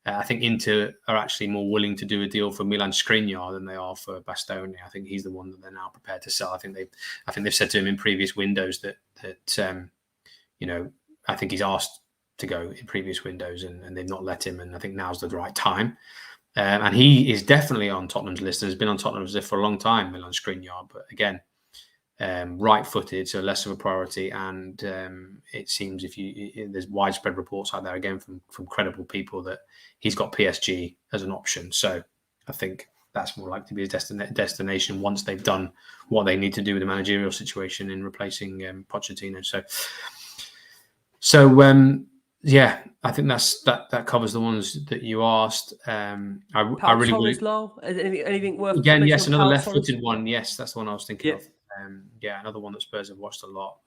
I think Inter are actually more willing to do a deal for Milan Skriniar than they are for Bastoni. I think he's the one that they're now prepared to sell. I think they've said to him in previous windows that I think he's asked to go in previous windows and they've not let him. And I think now's the right time. And he is definitely on Tottenham's list and has been on Tottenham's list for a long time, Milan Skriniar. But again, right-footed, so less of a priority, and it seems there's widespread reports out there again from credible people that he's got PSG as an option. So I think that's more likely to be his destination once they've done what they need to do with the managerial situation in replacing Pochettino. So I think that covers the ones that you asked. I really Torres, Lyall? Anything worth again? Yes, another left-footed one. Yes, that's the one I was thinking of. Another one that Spurs have watched a lot.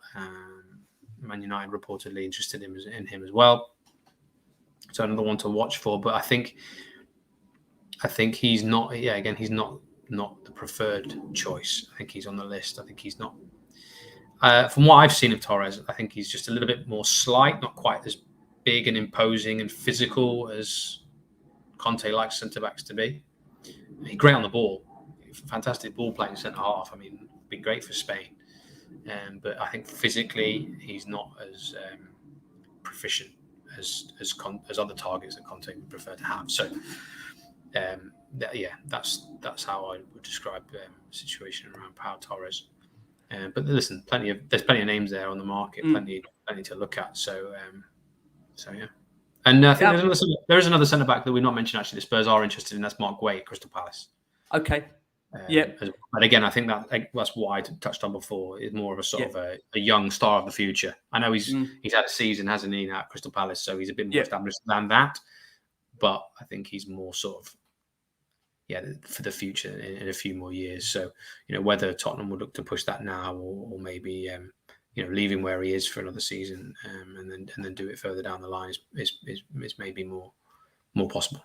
Man United reportedly interested in him as well. So another one to watch for. But I think he's not. Again, he's not the preferred choice. I think he's on the list. I think he's not. From what I've seen of Torres, I think he's just a little bit more slight, not quite as big and imposing and physical as Conte likes centre backs to be. He's great on the ball. Fantastic ball playing centre half. I mean, been great for Spain, but I think physically he's not as proficient as other targets that Conte would prefer to have. So, that's how I would describe the situation around Pau Torres. But listen, there's plenty of names there on the market, plenty to look at. So yeah. And I think there is another centre back that we've not mentioned actually. The Spurs are interested in. That's Mark Waite at Crystal Palace. Okay. But again, I think that's what I touched on before. Is more of a sort of a young star of the future. I know he's had a season, hasn't he, now at Crystal Palace, so he's a bit more established than that. But I think he's more sort of for the future in a few more years. So whether Tottenham would look to push that now or maybe leave him where he is for another season and then do it further down the line is maybe more possible.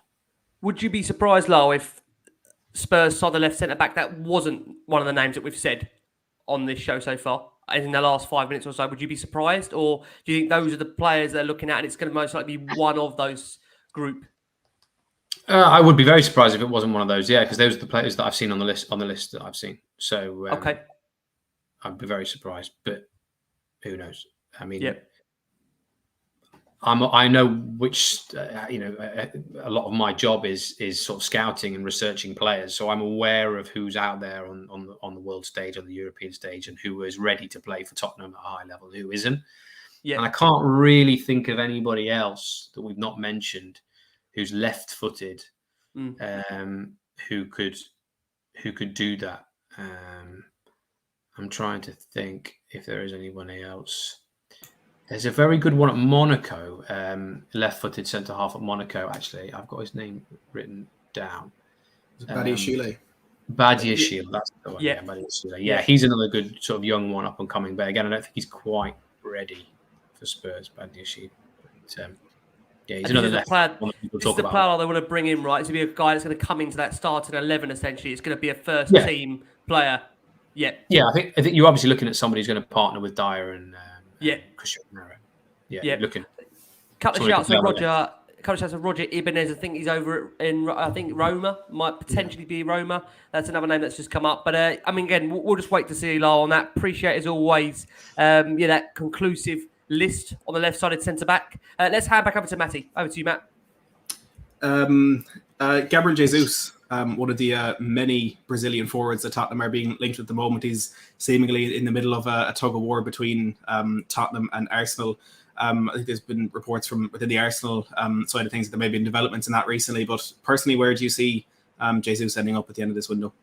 Would you be surprised, Lyall, if Spurs saw the left centre-back that wasn't one of the names that we've said on this show so far in the last 5 minutes or so? Would you be surprised? Or do you think those are the players they're looking at and it's going to most likely be one of those group? I would be very surprised if it wasn't one of those, because those are the players that I've seen on the list that I've seen. So okay. I'd be very surprised, but who knows? I mean, I know which a lot of my job is sort of scouting and researching players, so I'm aware of who's out there on the world stage, on the European stage, and who is ready to play for Tottenham at a high level, who isn't. And I can't really think of anybody else that we've not mentioned who's left-footed, who could do that. I'm trying to think if there is anyone else. There's a very good one at Monaco, left-footed centre-half at Monaco, actually. I've got his name written down. Badiashile. Badiashile, that's the one. Badiashile. Yeah, he's another good sort of young one up and coming. But again, I don't think he's quite ready for Spurs, Badiashile. He's another left one that people talk about. This is the player they want to bring in, right? It's going to be a guy that's going to come into that starting 11, essentially. It's going to be a first-team player. Yeah. Yeah, I think you're obviously looking at somebody who's going to partner with Dyer and Christian Romero. Yeah, Yeah. you're looking. Couple of Somebody shouts can from play on the Roger. A couple of shouts from Roger Ibanez. I think he's over in, I think, Roma. Might potentially be Roma. That's another name that's just come up. But, I mean, again, we'll just wait to see Lyall on that. Appreciate, as always, that conclusive list on the left-sided centre-back. Let's hand back over to Matty. Over to you, Matt. Gabriel Jesus, one of the many Brazilian forwards that Tottenham are being linked with at the moment. He's seemingly in the middle of a tug of war between Tottenham and Arsenal. I think there's been reports from within the Arsenal side of things that there may have been developments in that recently. But personally, where do you see Jesus ending up at the end of this window?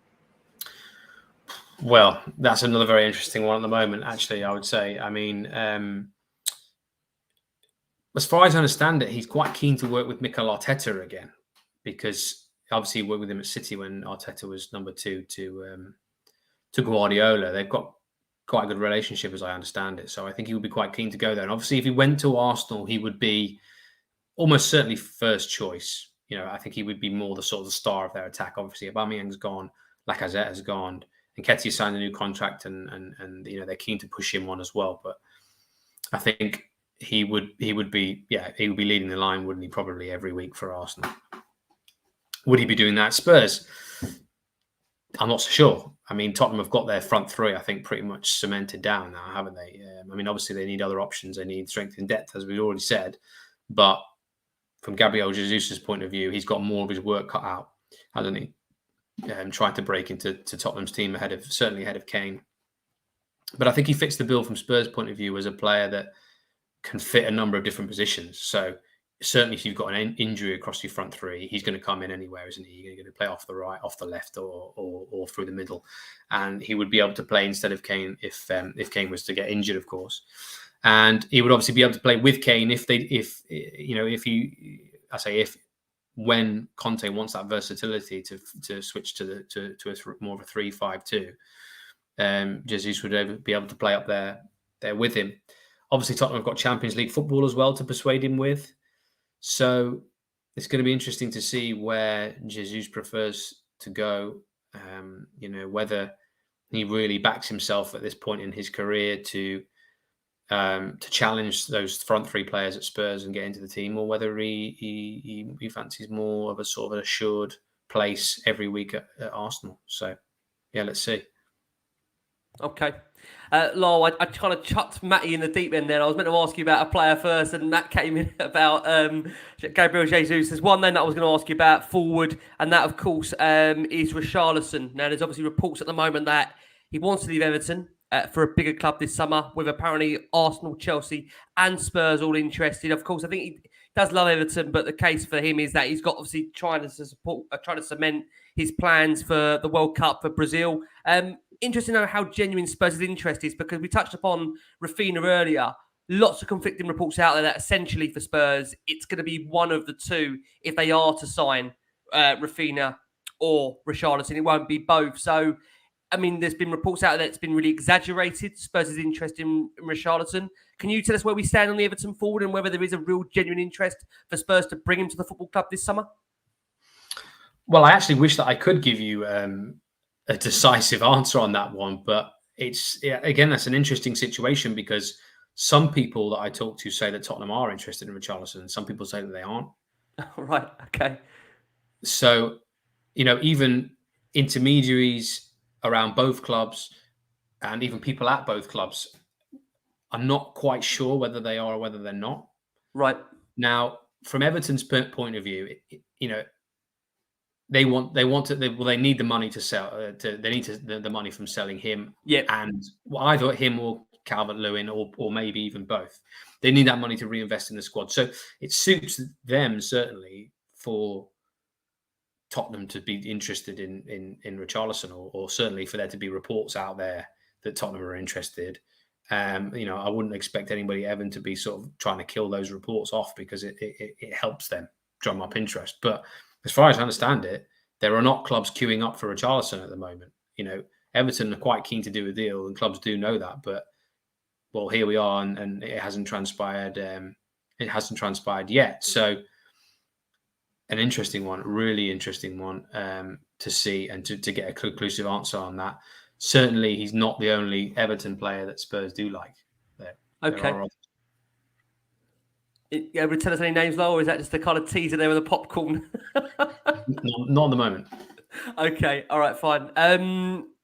Well, that's another very interesting one at the moment, actually, I would say. I mean, as far as I understand it, he's quite keen to work with Mikel Arteta again, because obviously he worked with him at City when Arteta was number 2 to Guardiola. They've got quite a good relationship, as I understand it. So I think he would be quite keen to go there. And obviously, if he went to Arsenal, he would be almost certainly first choice. I think he would be more the sort of the star of their attack. Obviously, Aubameyang's gone, Lacazette has gone, and Nketiah signed a new contract, and they're keen to push him on as well. But I think he would be leading the line, wouldn't he? Probably every week for Arsenal. Would he be doing that at Spurs? I'm not so sure. I mean, Tottenham have got their front three, I think, pretty much cemented down now, haven't they? I mean, obviously they need other options. They need strength in depth, as we already said. But from Gabriel Jesus' point of view, he's got more of his work cut out, hasn't he? Trying to break into Tottenham's team certainly ahead of Kane. But I think he fits the bill from Spurs' point of view as a player that can fit a number of different positions. So certainly if you've got an injury across your front three, he's going to come in anywhere, isn't he? You're going to play off the right, off the left, or through the middle. And he would be able to play instead of Kane if Kane was to get injured, of course. And he would obviously be able to play with Kane when Conte wants that versatility to switch to more of a 3-5-2. Jesus would be able to play up there with him. Obviously, Tottenham have got Champions League football as well to persuade him with. So it's going to be interesting to see where Jesus prefers to go. Whether he really backs himself at this point in his career to challenge those front three players at Spurs and get into the team, or whether he fancies more of a sort of an assured place every week at Arsenal. So, yeah, let's see. Okay. Lyall, I kind of chucked Matty in the deep end there. I was meant to ask you about a player first, and Matt came in about Gabriel Jesus. There's one then that I was going to ask you about forward, and that, of course, is Richarlison. Now, there's obviously reports at the moment that he wants to leave Everton for a bigger club this summer, with apparently Arsenal, Chelsea, and Spurs all interested. Of course, I think he does love Everton, but the case for him is that he's got obviously trying to cement his plans for the World Cup for Brazil. Interesting to know how genuine Spurs' interest is, because we touched upon Rafinha earlier. Lots of conflicting reports out there that essentially for Spurs, it's going to be one of the two if they are to sign Rafinha or Richarlison. It won't be both. So, I mean, there's been reports out there that it's been really exaggerated, Spurs' interest in Richarlison. Can you tell us where we stand on the Everton forward and whether there is a real genuine interest for Spurs to bring him to the football club this summer? Well, I actually wish that I could give you a decisive answer on that one, but again, that's an interesting situation, because some people that I talk to say that Tottenham are interested in Richarlison, and some people say that they aren't. Right. Okay. So, even intermediaries around both clubs and even people at both clubs are not quite sure whether they are or whether they're not. Right. Now, from Everton's point of view, they need the money to sell. They need the money from selling him, and either him or Calvert-Lewin, or maybe even both. They need that money to reinvest in the squad. So it suits them certainly for Tottenham to be interested in Richarlison, or certainly for there to be reports out there that Tottenham are interested. I wouldn't expect anybody at Everton to be sort of trying to kill those reports off, because it helps them drum up interest. But as far as I understand it, there are not clubs queuing up for Richarlison at the moment. Everton are quite keen to do a deal, and clubs do know that. But, well, here we are, and it hasn't transpired. It hasn't transpired yet. So, an interesting one, really interesting one to see and to get a conclusive answer on that. certainly he's not the only Everton player that Spurs do like. There Okay. are Would you tell us any names, Lyall, or is that just a kind of teaser there with a popcorn? not at the moment. Okay, all right, fine.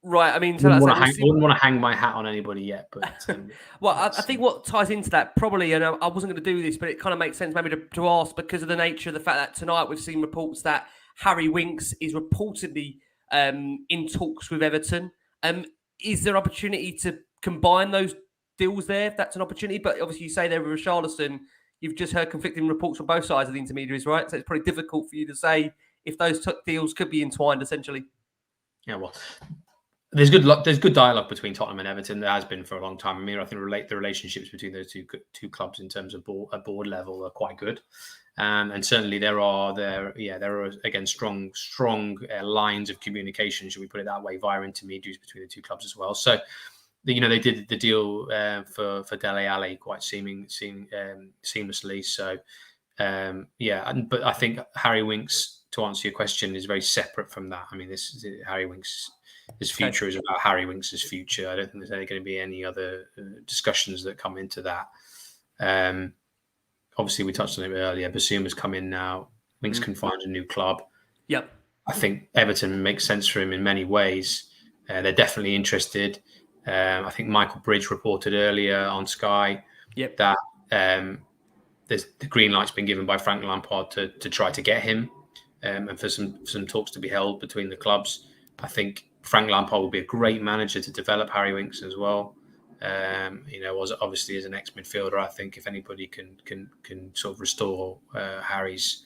Right, I mean, I wouldn't want to hang my hat on anybody yet, but well, I think what ties into that probably, and I wasn't going to do this, but it kind of makes sense maybe to ask because of the nature of the fact that tonight we've seen reports that Harry Winks is reportedly in talks with Everton. Is there opportunity to combine those deals there? If that's an opportunity, but obviously you say there with Richarlison, you've just heard conflicting reports from both sides of the intermediaries, right? So it's probably difficult for you to say if those deals could be entwined, essentially. Yeah, well, there's good dialogue between Tottenham and Everton. There has been for a long time. I mean, I think the relationships between those two clubs in terms of board level are quite good, and certainly there are again strong lines of communication, should we put it that way, via intermediaries between the two clubs as well. So, they did the deal for Dele Alli quite seamlessly. So, but I think Harry Winks, to answer your question, is very separate from that. I mean, Harry Winks. His future is about Harry Winks' future. I don't think there's going to be any other discussions that come into that. Obviously, we touched on it earlier. Bissouma's come in now. Winks can find a new club. Yep. I think Everton makes sense for him in many ways. They're definitely interested. I think Michael Bridge reported earlier on Sky that the green light's been given by Frank Lampard to try to get him, and for some talks to be held between the clubs. I think Frank Lampard will be a great manager to develop Harry Winks as well. Obviously as an ex-midfielder, I think if anybody can sort of restore Harry's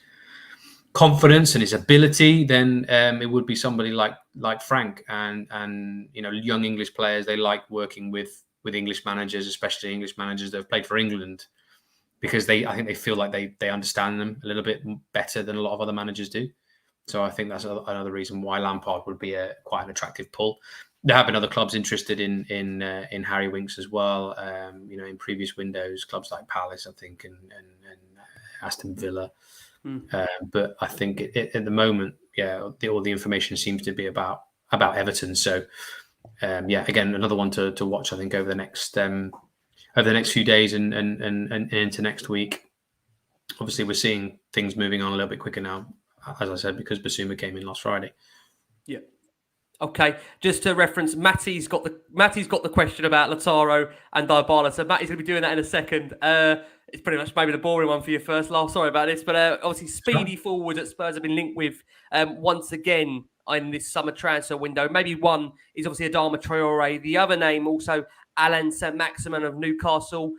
confidence and his ability, then it would be somebody like Frank. And young English players, they like working with English managers, especially English managers that have played for England, because I think they feel like they understand them a little bit better than a lot of other managers do. So I think that's another reason why Lampard would be quite an attractive pull. There have been other clubs interested in Harry Winks as well. In previous windows, clubs like Palace, I think, and Aston Villa. But I think at the moment, all the information seems to be about Everton. So again, another one to watch. I think over the next few days and into next week. Obviously, we're seeing things moving on a little bit quicker now, as I said, because Bissouma came in last Friday. Yeah. Okay. Just to reference, Matty's got the question about Lautaro and Dybala. So Matty's going to be doing that in a second. It's pretty much maybe the boring one for you first, Lyle. Sorry about this, but obviously speedy forwards at Spurs have been linked with once again in this summer transfer window. Maybe one is obviously Adama Traore. The other name also Alan Saint-Maximin of Newcastle.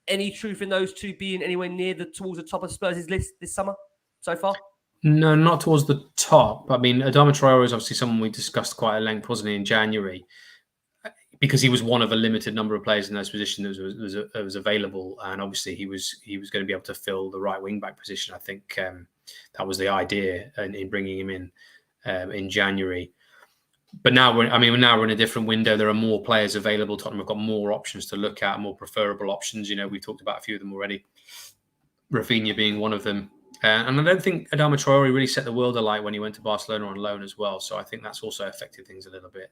Any truth in those two being anywhere near towards the top of Spurs' list this summer so far? No, not towards the top. I mean, Adama Traore is obviously someone we discussed quite at length, wasn't he, in January, because he was one of a limited number of players in those positions that was available, and obviously he was going to be able to fill the right wing back position. I think that was the idea in bringing him in January. But now we're in a different window. There are more players available. Tottenham have got more options to look at, more preferable options. We've talked about a few of them already. Rafinha being one of them. And I don't think Adama Traore really set the world alight when he went to Barcelona on loan as well. So I think that's also affected things a little bit.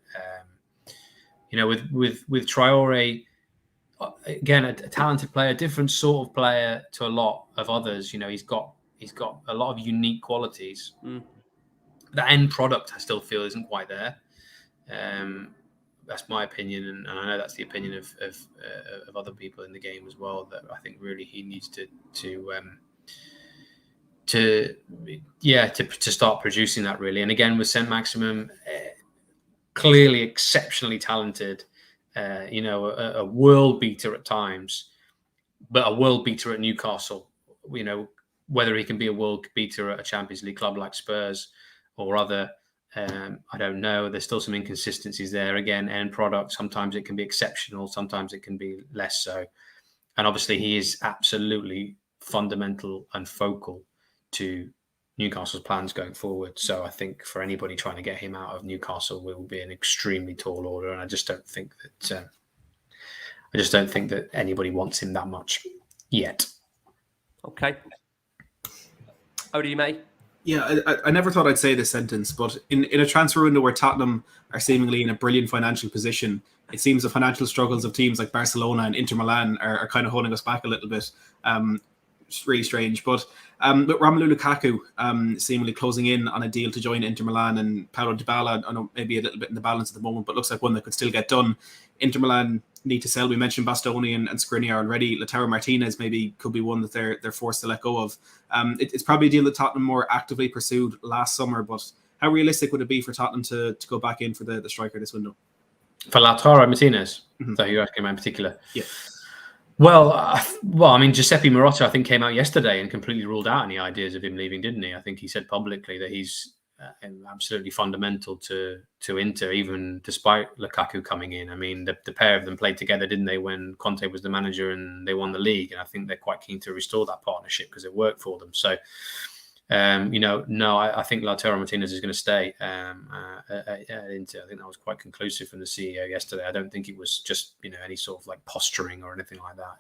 With Traore, again, a talented player, different sort of player to a lot of others. He's got a lot of unique qualities. The end product, I still feel, isn't quite there. That's my opinion, and I know that's the opinion of other people in the game as well. That I think really he needs to start producing that really. And again, with Saint-Maximin, clearly exceptionally talented, a world beater at times, but a world beater at Newcastle. Whether he can be a world beater at a Champions League club like Spurs or other, I don't know. There's still some inconsistencies there. Again, end product, sometimes it can be exceptional, sometimes it can be less so. And obviously he is absolutely fundamental and focal to Newcastle's plans going forward. So I think for anybody trying to get him out of Newcastle will be an extremely tall order. And I just don't think that anybody wants him that much yet. Okay. Over to you, mate. Yeah, I never thought I'd say this sentence, but in a transfer window where Tottenham are seemingly in a brilliant financial position, it seems the financial struggles of teams like Barcelona and Inter Milan are kind of holding us back a little bit. It's really strange. But with Romelu Lukaku seemingly closing in on a deal to join Inter Milan, and Paulo Dybala, I know maybe a little bit in the balance at the moment, but looks like one that could still get done. Inter Milan need to sell. We mentioned Bastoni and Skriniar already. Lautaro Martinez maybe could be one that they're forced to let go of. It's probably a deal that Tottenham more actively pursued last summer, but how realistic would it be for Tottenham to go back in for the striker this window? For Lautaro Martinez, that you're asking about in particular? Yeah. Well, I mean, Giuseppe Marotta, I think, came out yesterday and completely ruled out any ideas of him leaving, didn't he? I think he said publicly that he's absolutely fundamental to Inter, even despite Lukaku coming in. I mean, the pair of them played together, didn't they, when Conte was the manager and they won the league? And I think they're quite keen to restore that partnership because it worked for them. So, I think Lautaro Martinez is going to stay at Inter. I think that was quite conclusive from the CEO yesterday. I don't think it was just any sort of like posturing or anything like that.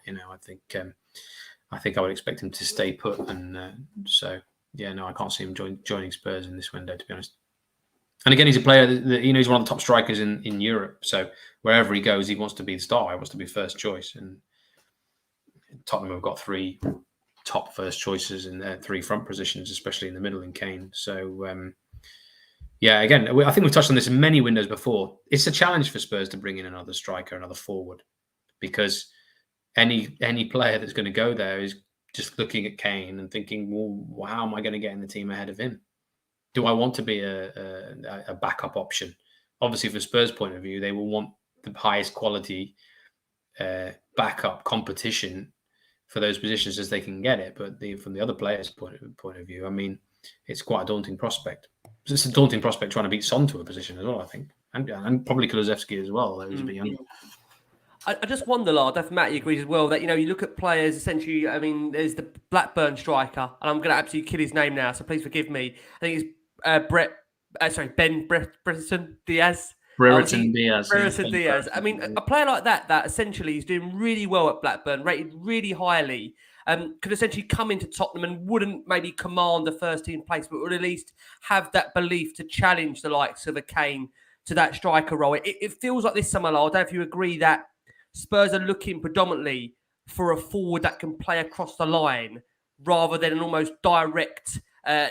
I think I would expect him to stay put, and I can't see him joining Spurs in this window, to be honest. And again, he's a player that he's one of the top strikers in Europe. So wherever he goes, he wants to be the star. He wants to be first choice. And Tottenham have got 3 top first choices in their 3 front positions, especially in the middle in Kane. So, again, I think we've touched on this in many windows before. It's a challenge for Spurs to bring in another striker, another forward, because any player that's going to go there is just looking at Kane and thinking, well, how am I going to get in the team ahead of him? Do I want to be a backup option? Obviously, from Spurs' point of view, they will want the highest quality backup competition for those positions as they can get it. But from the other players' point of view, I mean, it's quite a daunting prospect. It's a daunting prospect trying to beat Son to a position as well, I think. And probably Kulusevski as well, though he's a bit younger. I just wonder, Lard, if Matty agrees as well, that, you look at players, essentially, I mean, there's the Blackburn striker, and I'm going to absolutely kill his name now, so please forgive me. I think it's Ben Brereton Diaz. Brereton Diaz. I mean, a player like that essentially is doing really well at Blackburn, rated really highly, could essentially come into Tottenham and wouldn't maybe command the first team place, but would at least have that belief to challenge the likes of a Kane to that striker role. It feels like this summer, Lard, I don't know if you agree, that Spurs are looking predominantly for a forward that can play across the line rather than an almost direct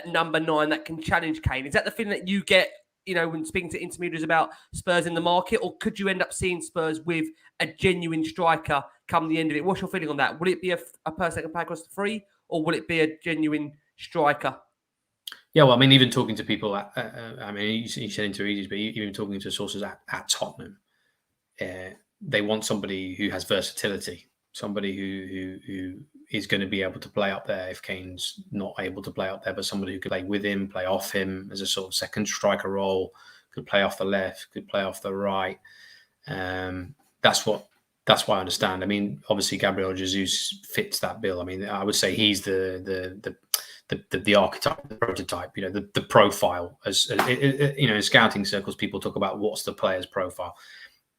number 9 that can challenge Kane. Is that the feeling that you get, when speaking to intermediaries about Spurs in the market, or could you end up seeing Spurs with a genuine striker come the end of it? What's your feeling on that? Will it be a person that can play across the 3, or will it be a genuine striker? Yeah, well, I mean, even talking to people, you said intermediaries, but even talking to sources at Tottenham, they want somebody who has versatility, somebody who is going to be able to play up there if Kane's not able to play up there, but somebody who could play with him, play off him as a sort of second striker role, could play off the left, could play off the right. That's what I understand. I mean, obviously Gabriel Jesus fits that bill. I mean, I would say he's the archetype, the prototype, the profile. As in scouting circles, people talk about what's the player's profile.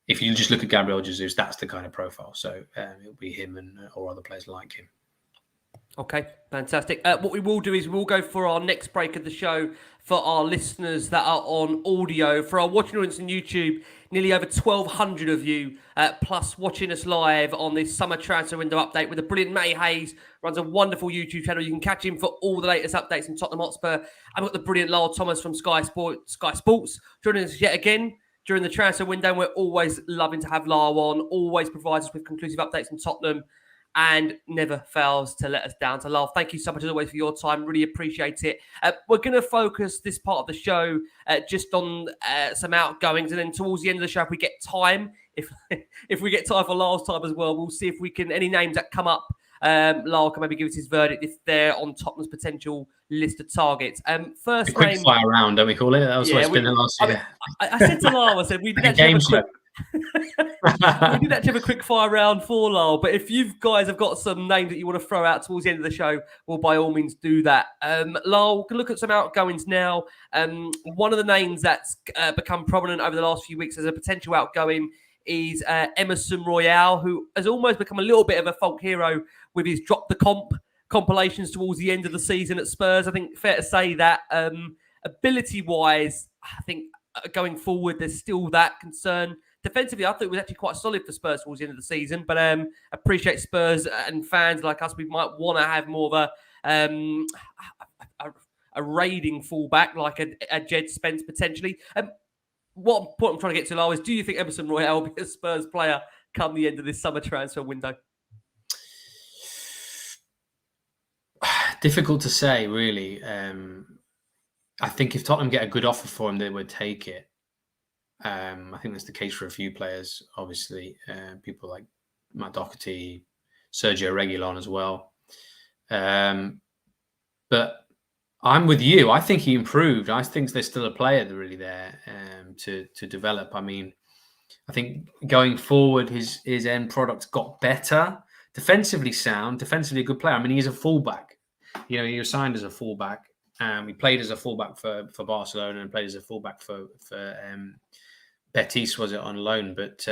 If you just look at Gabriel Jesus, that's the kind of profile. So it'll be him or other players like him. Okay, fantastic. What we will do is we'll go for our next break of the show for our listeners that are on audio. For our watching audience on YouTube, nearly over 1,200 of you, plus watching us live on this summer transfer window update with the brilliant Matty Hayes, runs a wonderful YouTube channel. You can catch him for all the latest updates in Tottenham Hotspur. I've got the brilliant Lyall Thomas from Sky Sports joining us yet again during the transfer window. We're always loving to have Lyall on, always provides us with conclusive updates on Tottenham and never fails to let us down. So Lyall, thank you so much as always for your time. Really appreciate it. We're going to focus this part of the show just on some outgoings, and then towards the end of the show, if we get time, if we get time for Lyall's time as well, we'll see if we can, any names that come up, Lyall can maybe give us his verdict if they're on Tottenham's potential list of targets. First, a quick fire round, don't we call it? That was what's been the last year. I said to Lyall, I said we did actually have a quick. We did actually have a quick fire round for Lyall, but if you guys have got some names that you want to throw out towards the end of the show, well, by all means do that. Lyall, we can look at some outgoings now. One of the names that's become prominent over the last few weeks as a potential outgoing is Emerson Royale, who has almost become a little bit of a folk hero with his drop the comp compilations towards the end of the season at Spurs. I think fair to say that ability-wise, I think going forward, there's still that concern. Defensively, I thought it was actually quite solid for Spurs towards the end of the season, but appreciate Spurs and fans like us. We might want to have more of a raiding fullback like a Jed Spence potentially. What point I'm trying to get to, Lyall, is do you think Emerson Royale will be a Spurs player come the end of this summer transfer window? Difficult to say, really. I think if Tottenham get a good offer for him, they would take it. I think that's the case for a few players, obviously. People like Matt Doherty, Sergio Reguilon as well. But I'm with you. I think he improved. I think there's still a player really there to develop. I mean, I think going forward, his end product got better. Defensively sound, defensively a good player. I mean, he's a fullback. You know, he was signed as a fullback. He played as a fullback for Barcelona and played as a fullback for Betis, was it, on loan? But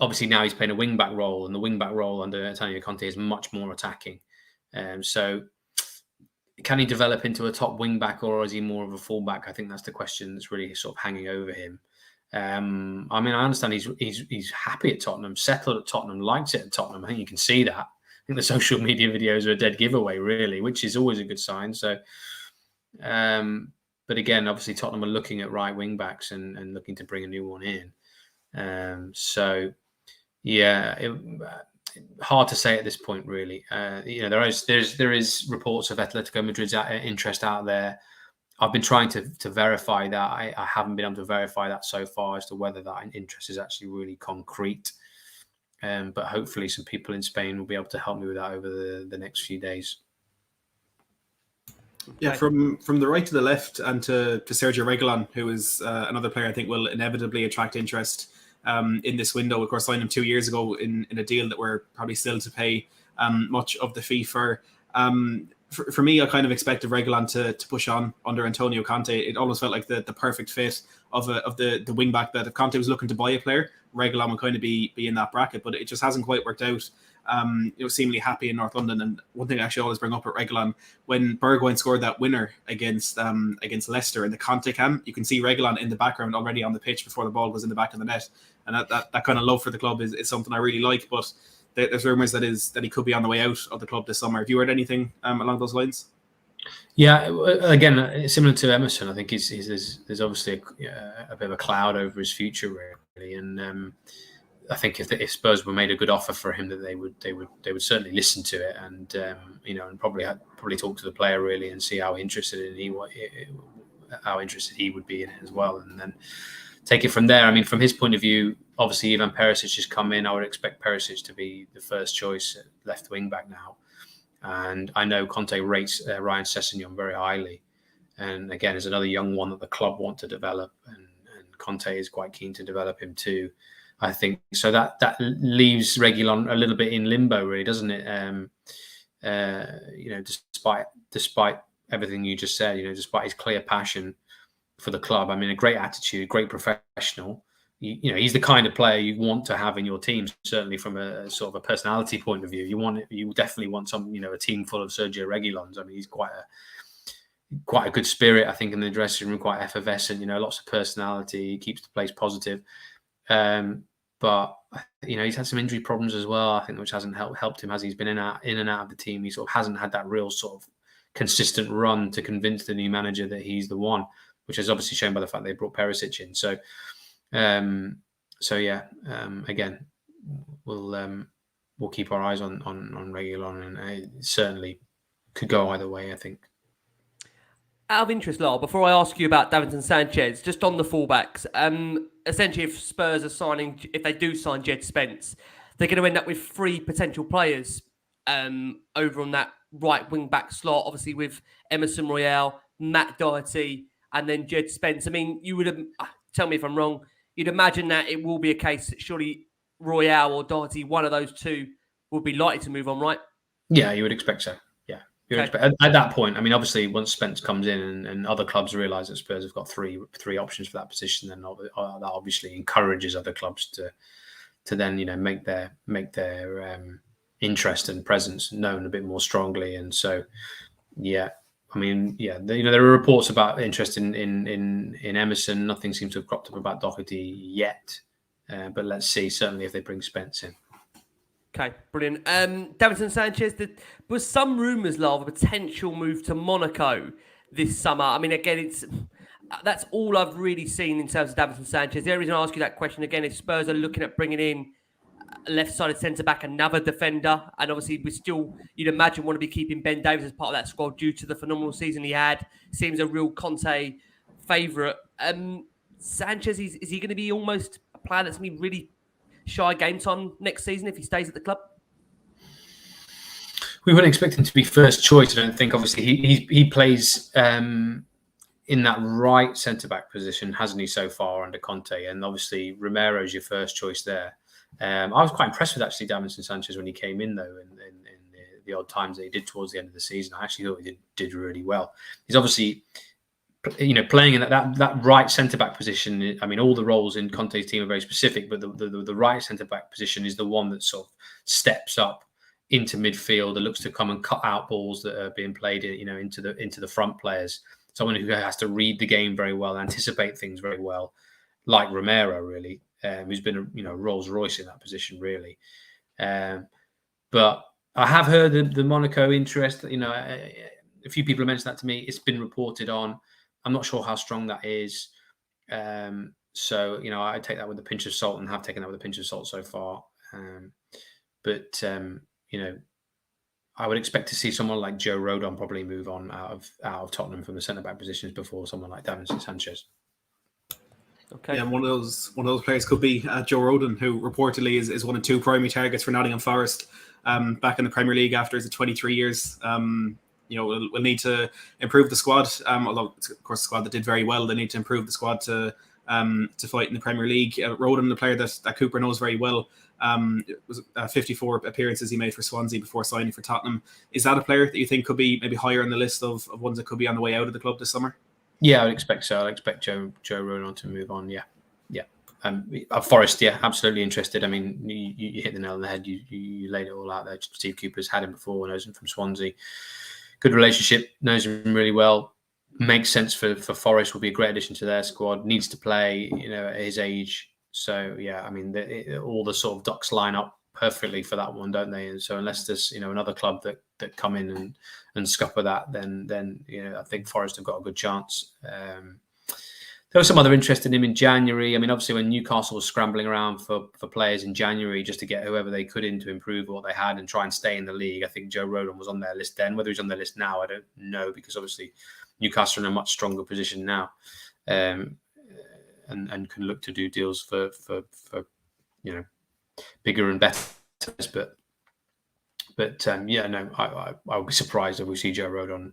obviously now he's playing a wing-back role, and the wing-back role under Antonio Conte is much more attacking. So can he develop into a top wing-back, or is he more of a fullback? I think that's the question that's really sort of hanging over him. I mean, I understand he's happy at Tottenham, settled at Tottenham, likes it at Tottenham. I think you can see that. I think the social media videos are a dead giveaway, really, which is always a good sign. So, but again, obviously Tottenham are looking at right wing backs and looking to bring a new one in. So, yeah, hard to say at this point, really. You know, there is reports of Atletico Madrid's interest out there. I've been trying to verify that. I haven't been able to verify that so far as to whether that interest is actually really concrete. But hopefully some people in Spain will be able to help me with that over the next few days. Yeah, from the right to the left and to Sergio Reguilon, who is another player I think will inevitably attract interest in this window. Of course, signed him 2 years ago in a deal that we're probably still to pay much of the fee for. For me, I kind of expected Reguilon to push on under Antonio Conte. It almost felt like the perfect fit of the wing back, that if Conte was looking to buy a player, Reguilon would kind of be in that bracket, but it just hasn't quite worked out. It was seemingly happy in North London, and one thing I actually always bring up at Reguilon, when Bergwijn scored that winner against Leicester in the Conte cam, you can see Reguilon in the background already on the pitch before the ball goes in the back of the net, and that kind of love for the club is something I really like. But there's rumours that he could be on the way out of the club this summer. Have you heard anything along those lines? Yeah, again, similar to Emerson, I think there's obviously a bit of a cloud over his future, really, and I think if Spurs were made a good offer for him, that they would certainly listen to it, and and probably talk to the player really and see how interested he would be in it as well, and then take it from there. I mean, from his point of view, obviously Ivan Perisic has come in. I would expect Perisic to be the first choice at left wing back now. And I know Conte rates Ryan Sessegnon very highly. And again, is another young one that the club want to develop. And Conte is quite keen to develop him too, I think. So that leaves Reguilon a little bit in limbo, really, doesn't it? Despite everything you just said, despite his clear passion for the club. I mean, a great attitude, great professional. He's the kind of player you want to have in your team. Certainly, from a sort of a personality point of view, you definitely want a team full of Sergio Reguilons. I mean, he's quite a good spirit, I think, in the dressing room, quite effervescent. Lots of personality. He keeps the place positive. But he's had some injury problems as well, I think, which hasn't helped him as he's been in and out of the team. He sort of hasn't had that real sort of consistent run to convince the new manager that he's the one, which is obviously shown by the fact they brought Perisic in. So, again, we'll keep our eyes on Reguilon, and it certainly could go either way, I think. Out of interest, Lyall, before I ask you about Davinson Sanchez, just on the fullbacks, essentially if they do sign Jed Spence, they're going to end up with 3 potential players over on that right wing back slot, obviously with Emerson Royale, Matt Doherty, and then Jed Spence. I mean, you would tell me if I'm wrong, you'd imagine that it will be a case that surely Royale or Doherty, one of those two, will be likely to move on, right? Yeah, you would expect so. Yeah. At that point, I mean, obviously, once Spence comes in and other clubs realise that Spurs have got three options for that position, then that obviously encourages other clubs to then make their interest and presence known a bit more strongly. And so, yeah, I mean, yeah, there are reports about interest in Emerson. Nothing seems to have cropped up about Doherty yet, but let's see. Certainly, if they bring Spence in. Okay, brilliant. Davinson Sanchez, there was some rumours, of a potential move to Monaco this summer. I mean, again, that's all I've really seen in terms of Davinson Sanchez. The only reason I ask you that question again is Spurs are looking at bringing in a left-sided centre-back, another defender, and obviously we still, you'd imagine, want to be keeping Ben Davies as part of that squad due to the phenomenal season he had. Seems a real Conte favourite. Sanchez, is he going to be almost a player that's going to be really shy game time next season if he stays at the club? We wouldn't expect him to be first choice, I don't think. Obviously, he plays in that right centre-back position, hasn't he, so far under Conte? And obviously, Romero's your first choice there. I was quite impressed with actually Davinson Sanchez when he came in, though, in the odd times that he did towards the end of the season. I actually thought he did really well. He's obviously, playing in that right centre-back position. I mean, all the roles in Conte's team are very specific, but the right centre-back position is the one that sort of steps up into midfield, that looks to come and cut out balls that are being played, into the front players. Someone who has to read the game very well, anticipate things very well, like Romero, really, who's been a Rolls Royce in that position, really. But I have heard the Monaco interest. A few people have mentioned that to me. It's been reported on. I'm not sure how strong that is. So, I take that with a pinch of salt and have taken that with a pinch of salt so far. But I would expect to see someone like Joe Rodon probably move on out of Tottenham from the centre-back positions before someone like Davinson Sanchez. Okay. Yeah, one of those players could be Joe Rodon, who reportedly is one of two primary targets for Nottingham Forest back in the Premier League after his 23 years. We'll need to improve the squad. Although, of course, the squad that did very well, they need to improve the squad to fight in the Premier League. Rodon, the player that Cooper knows very well, it was 54 appearances he made for Swansea before signing for Tottenham. Is that a player that you think could be maybe higher on the list of ones that could be on the way out of the club this summer? Yeah, I would expect so. I'd expect Joe Rodon to move on. Yeah. Forest, yeah, absolutely interested. I mean, you hit the nail on the head. You laid it all out there. Steve Cooper's had him before, knows him from Swansea. Good relationship, knows him really well. Makes sense for Forest. Will be a great addition to their squad. Needs to play, at his age. So yeah, I mean, all the sort of ducks line up perfectly for that one, don't they? And so unless there's another club that come in and scupper that, then I think Forest have got a good chance. There was some other interest in him in January. I mean, obviously, when Newcastle was scrambling around for players in January just to get whoever they could in to improve what they had and try and stay in the league, I think Joe Rodon was on their list then. Whether he's on their list now, I don't know, because obviously Newcastle are in a much stronger position now, and can look to do deals for bigger and better. But I would be surprised if we see Joe Rodon.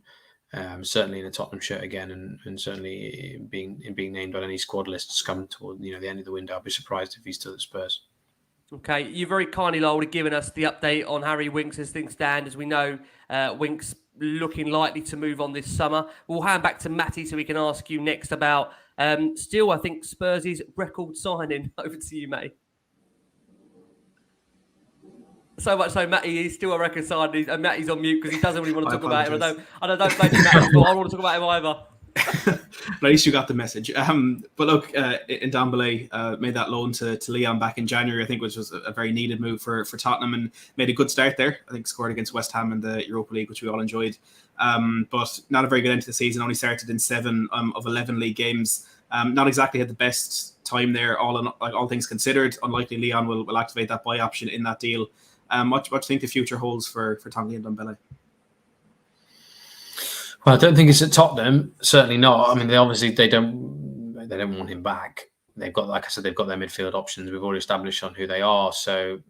Certainly in a Tottenham shirt again, and certainly being named on any squad lists come toward the end of the window. I'd be surprised if he's still at Spurs. Okay, you very kindly, Lyall, given us the update on Harry Winks as things stand. As we know, Winks looking likely to move on this summer. We'll hand back to Matty so we can ask you next about still, I think, Spurs' record signing. Over to you, Matty. So much so, Matty is still a record signing, and Matty's on mute because he doesn't really want to talk about him. I don't blame you, Matty, but I don't want to talk about him either. At least you got the message. But look, Ndombele made that loan to Lyon back in January, I think, which was a very needed move for Tottenham, and made a good start there. I think scored against West Ham in the Europa League, which we all enjoyed. But not a very good end to the season. Only started in 7 of 11 league games. Not exactly had the best time there, all things considered. Unlikely Lyon will activate that buy option in that deal. What do you think the future holds for Tanguy Ndombele? Well, I don't think it's at Tottenham. Certainly not. I mean, they don't want him back. They've got, like I said, they've got their midfield options. We've already established on who they are. So,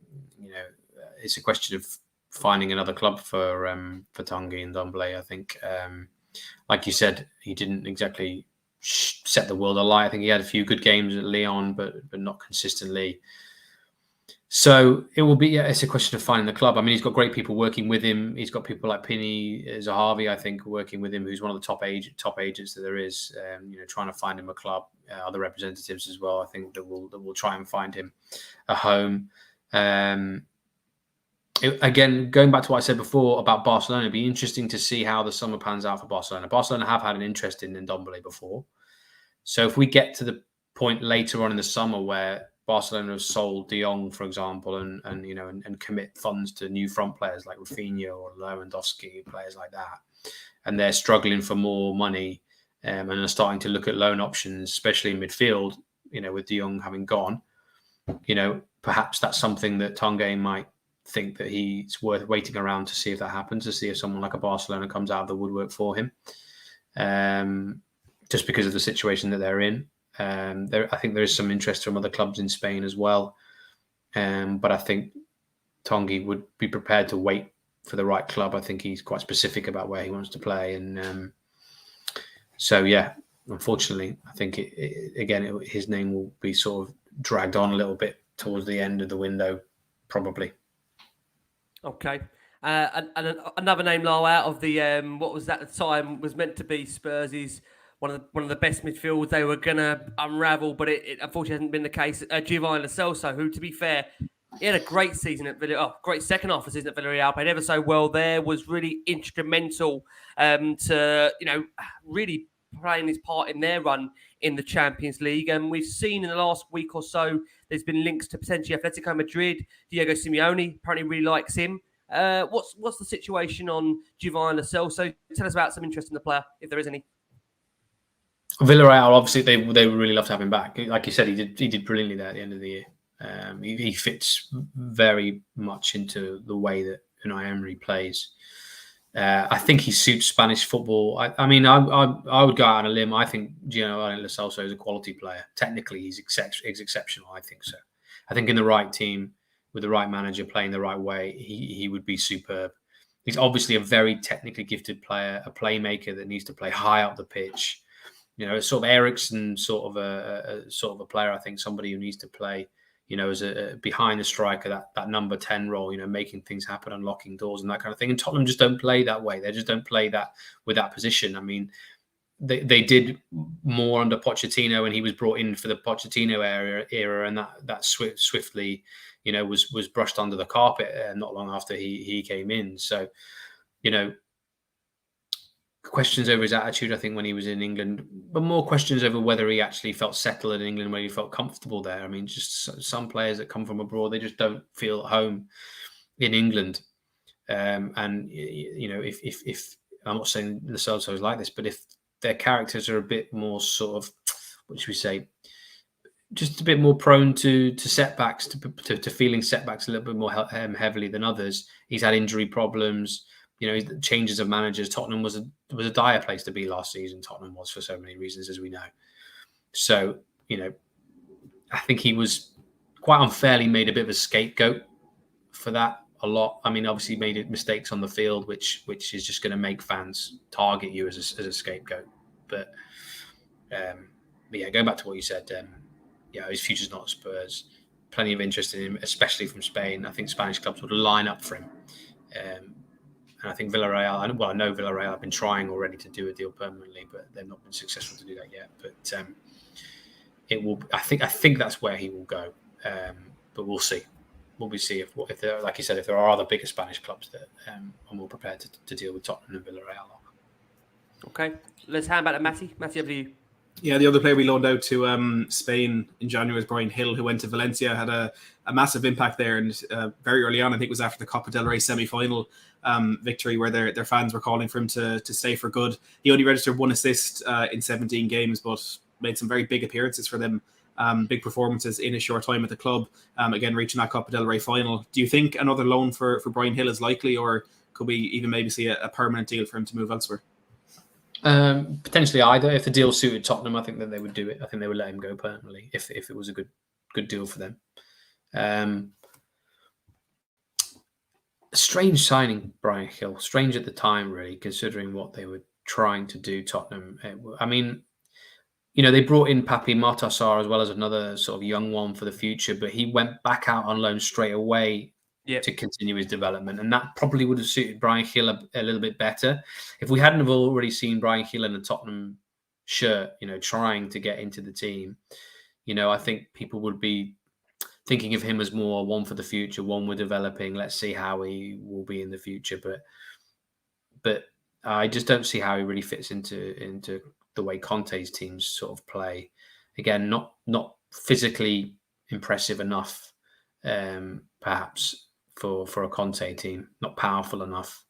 it's a question of finding another club for Tanguy Ndombele. I think, like you said, he didn't exactly set the world alight. I think he had a few good games at Lyon, but not consistently. So it will be, it's a question of finding the club. I mean, he's got great people working with him. He's got people like Pini Zahavi, I think, working with him, who's one of the top agents that there is, trying to find him a club, other representatives as well, I think, that will try and find him a home. Again, going back to what I said before about Barcelona, it'd be interesting to see how the summer pans out for Barcelona. Barcelona have had an interest in Ndombele before. So if we get to the point later on in the summer where Barcelona have sold De Jong, for example, and commit funds to new front players like Rafinha or Lewandowski, players like that, and they're struggling for more money and are starting to look at loan options, especially in midfield, with De Jong having gone, perhaps that's something that Tanguy might think that he's worth waiting around to see if that happens, to see if someone like a Barcelona comes out of the woodwork for him. Just because of the situation that they're in. I think there is some interest from other clubs in Spain as well. But I think Tanguy would be prepared to wait for the right club. I think he's quite specific about where he wants to play. And unfortunately, I think his name will be sort of dragged on a little bit towards the end of the window, probably. Okay. And another name, Lyall, out of the what was at the time was meant to be Spurs, is one of the best midfields they were gonna unravel, but it unfortunately hasn't been the case. Giovanni Lo Celso, who, to be fair, he had a great season at Villarreal, great second half of the season at Villarreal, played ever so well there, was really instrumental to really playing his part in their run in the Champions League. And we've seen in the last week or so, there's been links to potentially Atletico Madrid. Diego Simeone apparently really likes him. What's the situation on Giovanni Lo Celso? Tell us about some interest in the player, if there is any. Villarreal, obviously, they would really love to have him back. Like you said, he did brilliantly there at the end of the year. He fits very much into the way that Unai Emery plays. I think he suits Spanish football. I would go out on a limb. I think Giovanni Lo Celso is a quality player. Technically, he's exceptional. I think so. I think in the right team, with the right manager playing the right way, he would be superb. He's obviously a very technically gifted player, a playmaker that needs to play high up the pitch. Sort of Eriksen, sort of a player. I think somebody who needs to play, as a behind the striker, that number 10 role, making things happen, unlocking doors and that kind of thing. And Tottenham just don't play that way. They just don't play that with that position. I mean, they did more under Pochettino, and he was brought in for the Pochettino era, and that swiftly, was brushed under the carpet not long after he came in. So, questions over his attitude, I think, when he was in England, but more questions over whether he actually felt settled in England, whether he felt comfortable there. I mean, just some players that come from abroad, they just don't feel at home in England. If I'm not saying Lo Celso is like this, but if their characters are a bit more sort of, what should we say, just a bit more prone to setbacks, to feeling setbacks a little bit more heavily than others. He's had injury problems. Changes of managers. Tottenham was a dire place to be last season. Tottenham was, for so many reasons, as we know. So, I think he was quite unfairly made a bit of a scapegoat for that a lot. I mean, obviously he made mistakes on the field, which is just going to make fans target you as a scapegoat. But going back to what you said, his future's not at Spurs. Plenty of interest in him, especially from Spain. I think Spanish clubs would line up for him. And I think Villarreal, I know Villarreal have been trying already to do a deal permanently, but they've not been successful to do that yet. But it will. I think that's where he will go. But we'll see. We'll see if there, like you said, if there are other bigger Spanish clubs that are more prepared to deal with Tottenham and Villarreal. Okay, let's hand back to Matty. Matty, over to you. Yeah, the other player we loaned out to Spain in January was Bryan Hill, who went to Valencia, had a massive impact there. And very early on, I think it was after the Copa del Rey semi-final victory, where their fans were calling for him to stay for good. He only registered 1 assist in 17 games, but made some very big appearances for them, big performances in a short time at the club. Again, reaching that Copa del Rey final. Do you think another loan for Bryan Hill is likely, or could we even maybe see a permanent deal for him to move elsewhere? Potentially either. If the deal suited Tottenham, I think that they would do it. I think they would let him go permanently if it was a good deal for them. Strange signing, Bryan Hill. Strange at the time, really, considering what they were trying to do, Tottenham. I mean, they brought in Papi Matar as well as another sort of young one for the future, but he went back out on loan straight away to continue his development. And that probably would have suited Bryan Hill a little bit better. If we hadn't have already seen Bryan Hill in a Tottenham shirt, trying to get into the team, I think people would be thinking of him as more one for the future, one we're developing. Let's see how he will be in the future. But I just don't see how he really fits into the way Conte's teams sort of play. Again, not physically impressive enough, perhaps for a Conte team. Not powerful enough.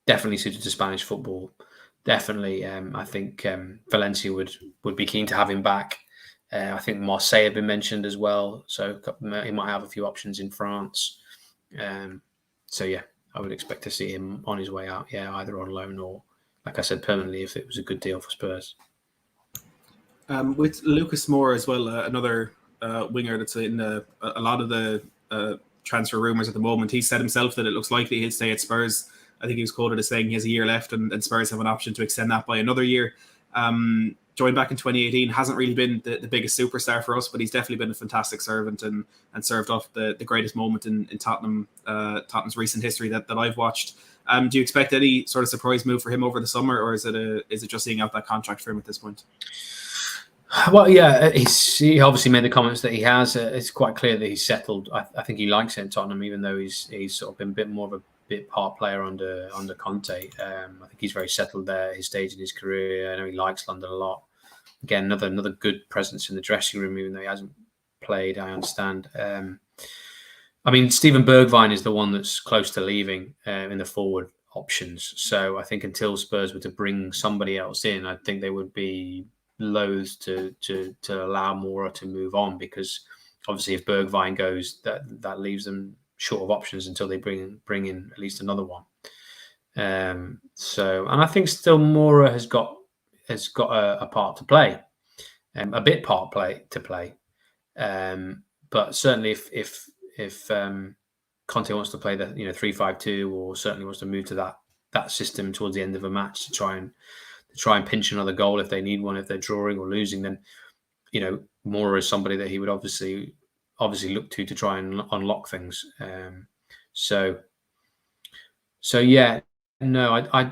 Definitely suited to Spanish football. Definitely, I think Valencia would be keen to have him back. I think Marseille had been mentioned as well, so he might have a few options in France. So yeah, I would expect to see him on his way out. Yeah, either on loan or, like I said, permanently if it was a good deal for Spurs. With Lucas Moura as well, another winger that's in a lot of the transfer rumours at the moment. He said himself that it looks likely he'll stay at Spurs. I think he was quoted as saying he has a year left and Spurs have an option to extend that by another year. Joined back in 2018, hasn't really been the biggest superstar for us, but he's definitely been a fantastic servant and served off the greatest moment in Tottenham's recent history that I've watched. Do you expect any sort of surprise move for him over the summer, or is it just seeing out that contract for him at this point? Well, yeah, he obviously made the comments that he has. It's quite clear that he's settled. I think he likes it in Tottenham, even though he's sort of been a bit more of a bit part player under Conte. I think he's very settled there at his stage in his career. I know he likes London a lot. Again, another good presence in the dressing room, even though he hasn't played. I understand. I mean, Steven Bergwijn is the one that's close to leaving in the forward options. So I think until Spurs were to bring somebody else in, I think they would be loath to allow Moura to move on, because obviously if Bergwijn goes, that leaves them short of options until they bring in at least another one. And I think still Moura has got a part to play, a bit part to play. But certainly if Conte wants to play the 3-5-2, or certainly wants to move to that system towards the end of a match to try and pinch another goal if they need one, if they're drawing or losing, then Moura is somebody that he would obviously look to try and unlock things. So yeah, no, I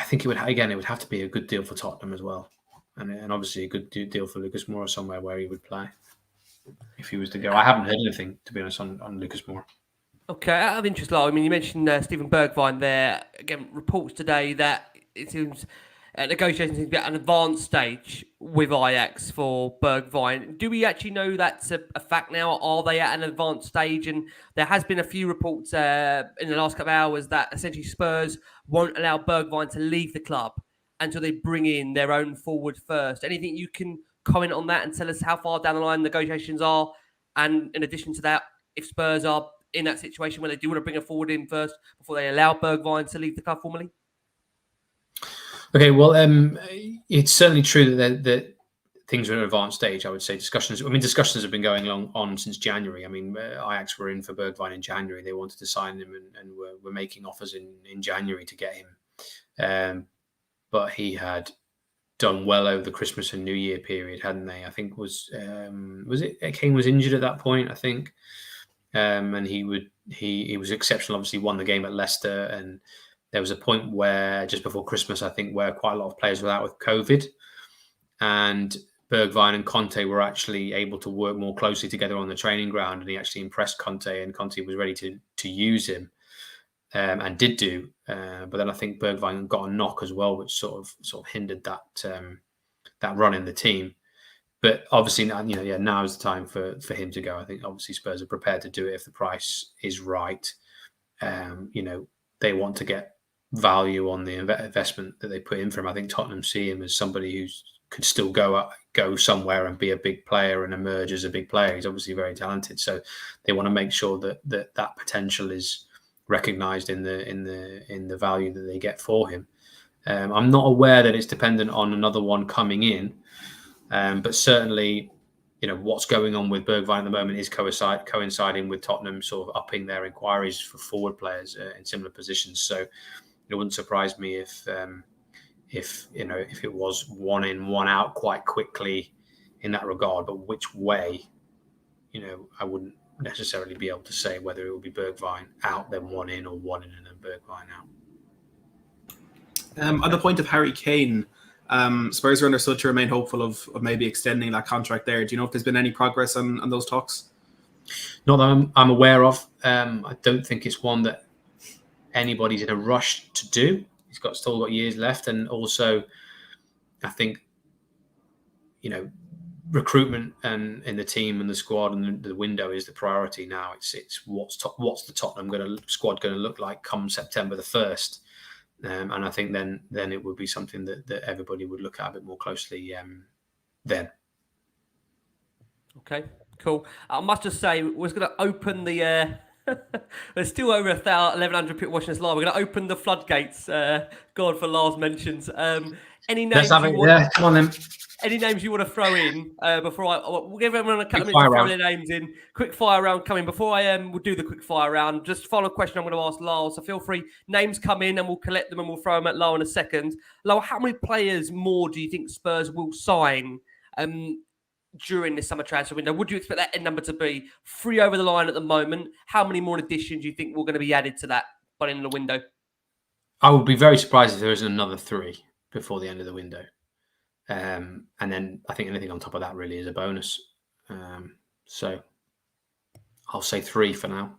think it would have to be a good deal for Tottenham as well, and obviously a good deal for Lucas Moura somewhere where he would play if he was to go. I haven't heard anything, to be honest, on Lucas Moura. Okay, out of interest, I mean, you mentioned Steven Bergwijn there. Again, reports today that it seems negotiations seem to be at an advanced stage with Ajax for Bergwijn. Do we actually know that's a fact now? Are they at an advanced stage? And there has been a few reports in the last couple of hours that essentially Spurs won't allow Bergwijn to leave the club until they bring in their own forward first. Anything you can comment on that and tell us how far down the line negotiations are? And in addition to that, if Spurs are in that situation where they do want to bring a forward in first before they allow Bergwijn to leave the club formally? Okay, well, it's certainly true that things are at an advanced stage. I would say discussions have been going on since January. I mean, Ajax were in for Bergwijn in January. They wanted to sign him and were making offers in January to get him. But he had done well over the Christmas and New Year period, hadn't they? I think was it Kane was injured at that point, I think. And he was exceptional. Obviously, won the game at Leicester, and there was a point where just before Christmas, I think, where quite a lot of players were out with COVID, and Bergwijn and Conte were actually able to work more closely together on the training ground, and he actually impressed Conte, and Conte was ready to use him, and did do. But then I think Bergwijn got a knock as well, which sort of hindered that run in the team. But obviously, now is the time for him to go. I think obviously Spurs are prepared to do it if the price is right. They want to get value on the investment that they put in for him. I think Tottenham see him as somebody who could still go somewhere and be a big player and emerge as a big player. He's obviously very talented, so they want to make sure that potential is recognised in the value that they get for him. I'm not aware that it's dependent on another one coming in. But certainly, what's going on with Bergwijn at the moment is coinciding with Tottenham sort of upping their inquiries for forward players in similar positions. So it wouldn't surprise me if it was one in, one out quite quickly in that regard. But which way, I wouldn't necessarily be able to say whether it will be Bergwijn out, then one in, or one in and then Bergwijn out. On the point of Harry Kane, Spurs are understood to remain hopeful of maybe extending that contract there. Do you know if there's been any progress on those talks? Not that I'm aware of. I don't think it's one that anybody's in a rush to do. He's still got years left, and also I think recruitment and in the team and the squad and the window is the priority now. It's what's the Tottenham squad going to look like come September the 1st, and I think then it would be something that everybody would look at a bit more closely then. Okay, cool. I must just say, we're going to open the. There's still over 1,100 people watching us live. We're going to open the floodgates. God, for Lars mentions. Any names? Come on then. Any names you want to throw in before we'll give everyone a couple of minutes to throw their names in. Quick fire round coming. Before I we'll do the quick fire round. Just final question I'm going to ask Lyall. So feel free. Names come in and we'll collect them and we'll throw them at Lyall in a second. Lyall, how many players more do you think Spurs will sign during this summer transfer window? Would you expect that end number to be 3 over the line at the moment? How many more additions do you think were going to be added to that by the end of the window? I would be very surprised if there isn't another 3 before the end of the window. And then I think anything on top of that really is a bonus. So I'll say 3 for now.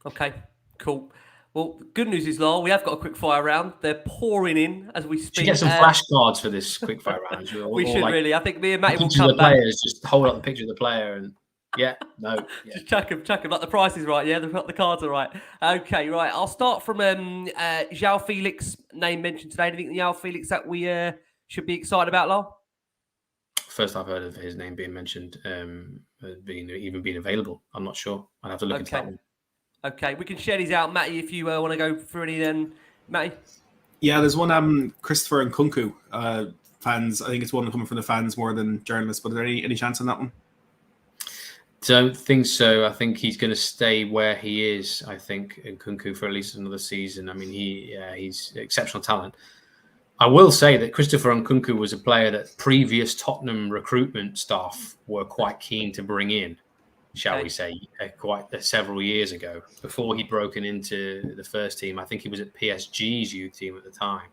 Okay, cool. Well, good news is, Lyall, we have got a quick fire round. They're pouring in as we speak. Should get some flashcards for this quick fire round. We should really. I think me and Matty will come back. Players, just hold up the picture of the player and Just chuck him. Like the price is right. Yeah, the cards are right. Okay, right. I'll start from João Felix, name mentioned today. Anything João Felix that we should be excited about, Lyall? First I've heard of his name being mentioned, being available. I'm not sure. I'll have to look into that one. Okay, we can share these out, Matty, if you want to go through any then. Matty? Yeah, there's one Christopher Nkunku fans. I think it's one coming from the fans more than journalists, but are there any chance on that one? Don't think so. I think he's going to stay where he is, I think, Nkunku for at least another season. I mean, he's exceptional talent. I will say that Christopher Nkunku was a player that previous Tottenham recruitment staff were quite keen to bring in, shall we say, several years ago, before he'd broken into the first team. I think he was at PSG's youth team at the time.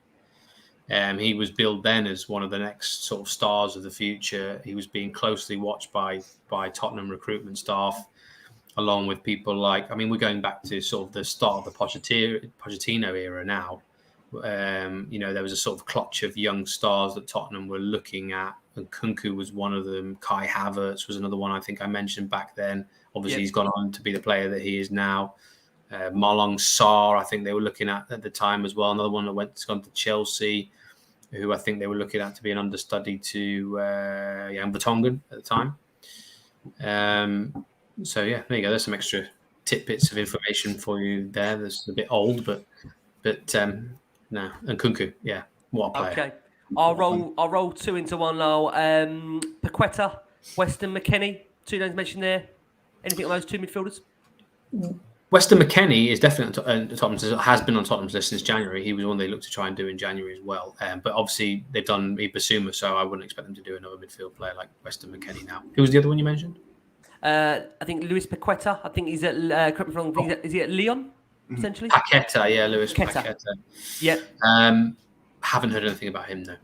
He was billed then as one of the next sort of stars of the future. He was being closely watched by Tottenham recruitment staff, along with people like, we're going back to sort of the start of the Pochettino era now. There was a sort of clutch of young stars that Tottenham were looking at, and Nkunku was one of them. Kai Havertz was another one I think I mentioned back then. Obviously, He's gone on to be the player that he is now. Malang Sarr, I think they were looking at the time as well. Another one that gone to Chelsea, who I think they were looking at to be an understudy to Jan Vertonghen at the time. So there you go. There's some extra tidbits of information for you there. That's a bit old, but no. And Nkunku, what a player. Okay, I'll roll 2 into one now. Paqueta, Weston McKennie, 2 names mentioned there. Anything on those 2 midfielders? Weston McKennie is definitely has been on Tottenham's list since January. He was one they looked to try and do in January as well. But obviously they've done Basuma, so I wouldn't expect them to do another midfield player like Weston McKennie now. Who was the other one you mentioned? I think Luis Paqueta. I think he's at. Correct me if I'm wrong. Is he at Lyon? Essentially, Paqueta, Luis Paqueta. Yeah. Haven't heard anything about him though.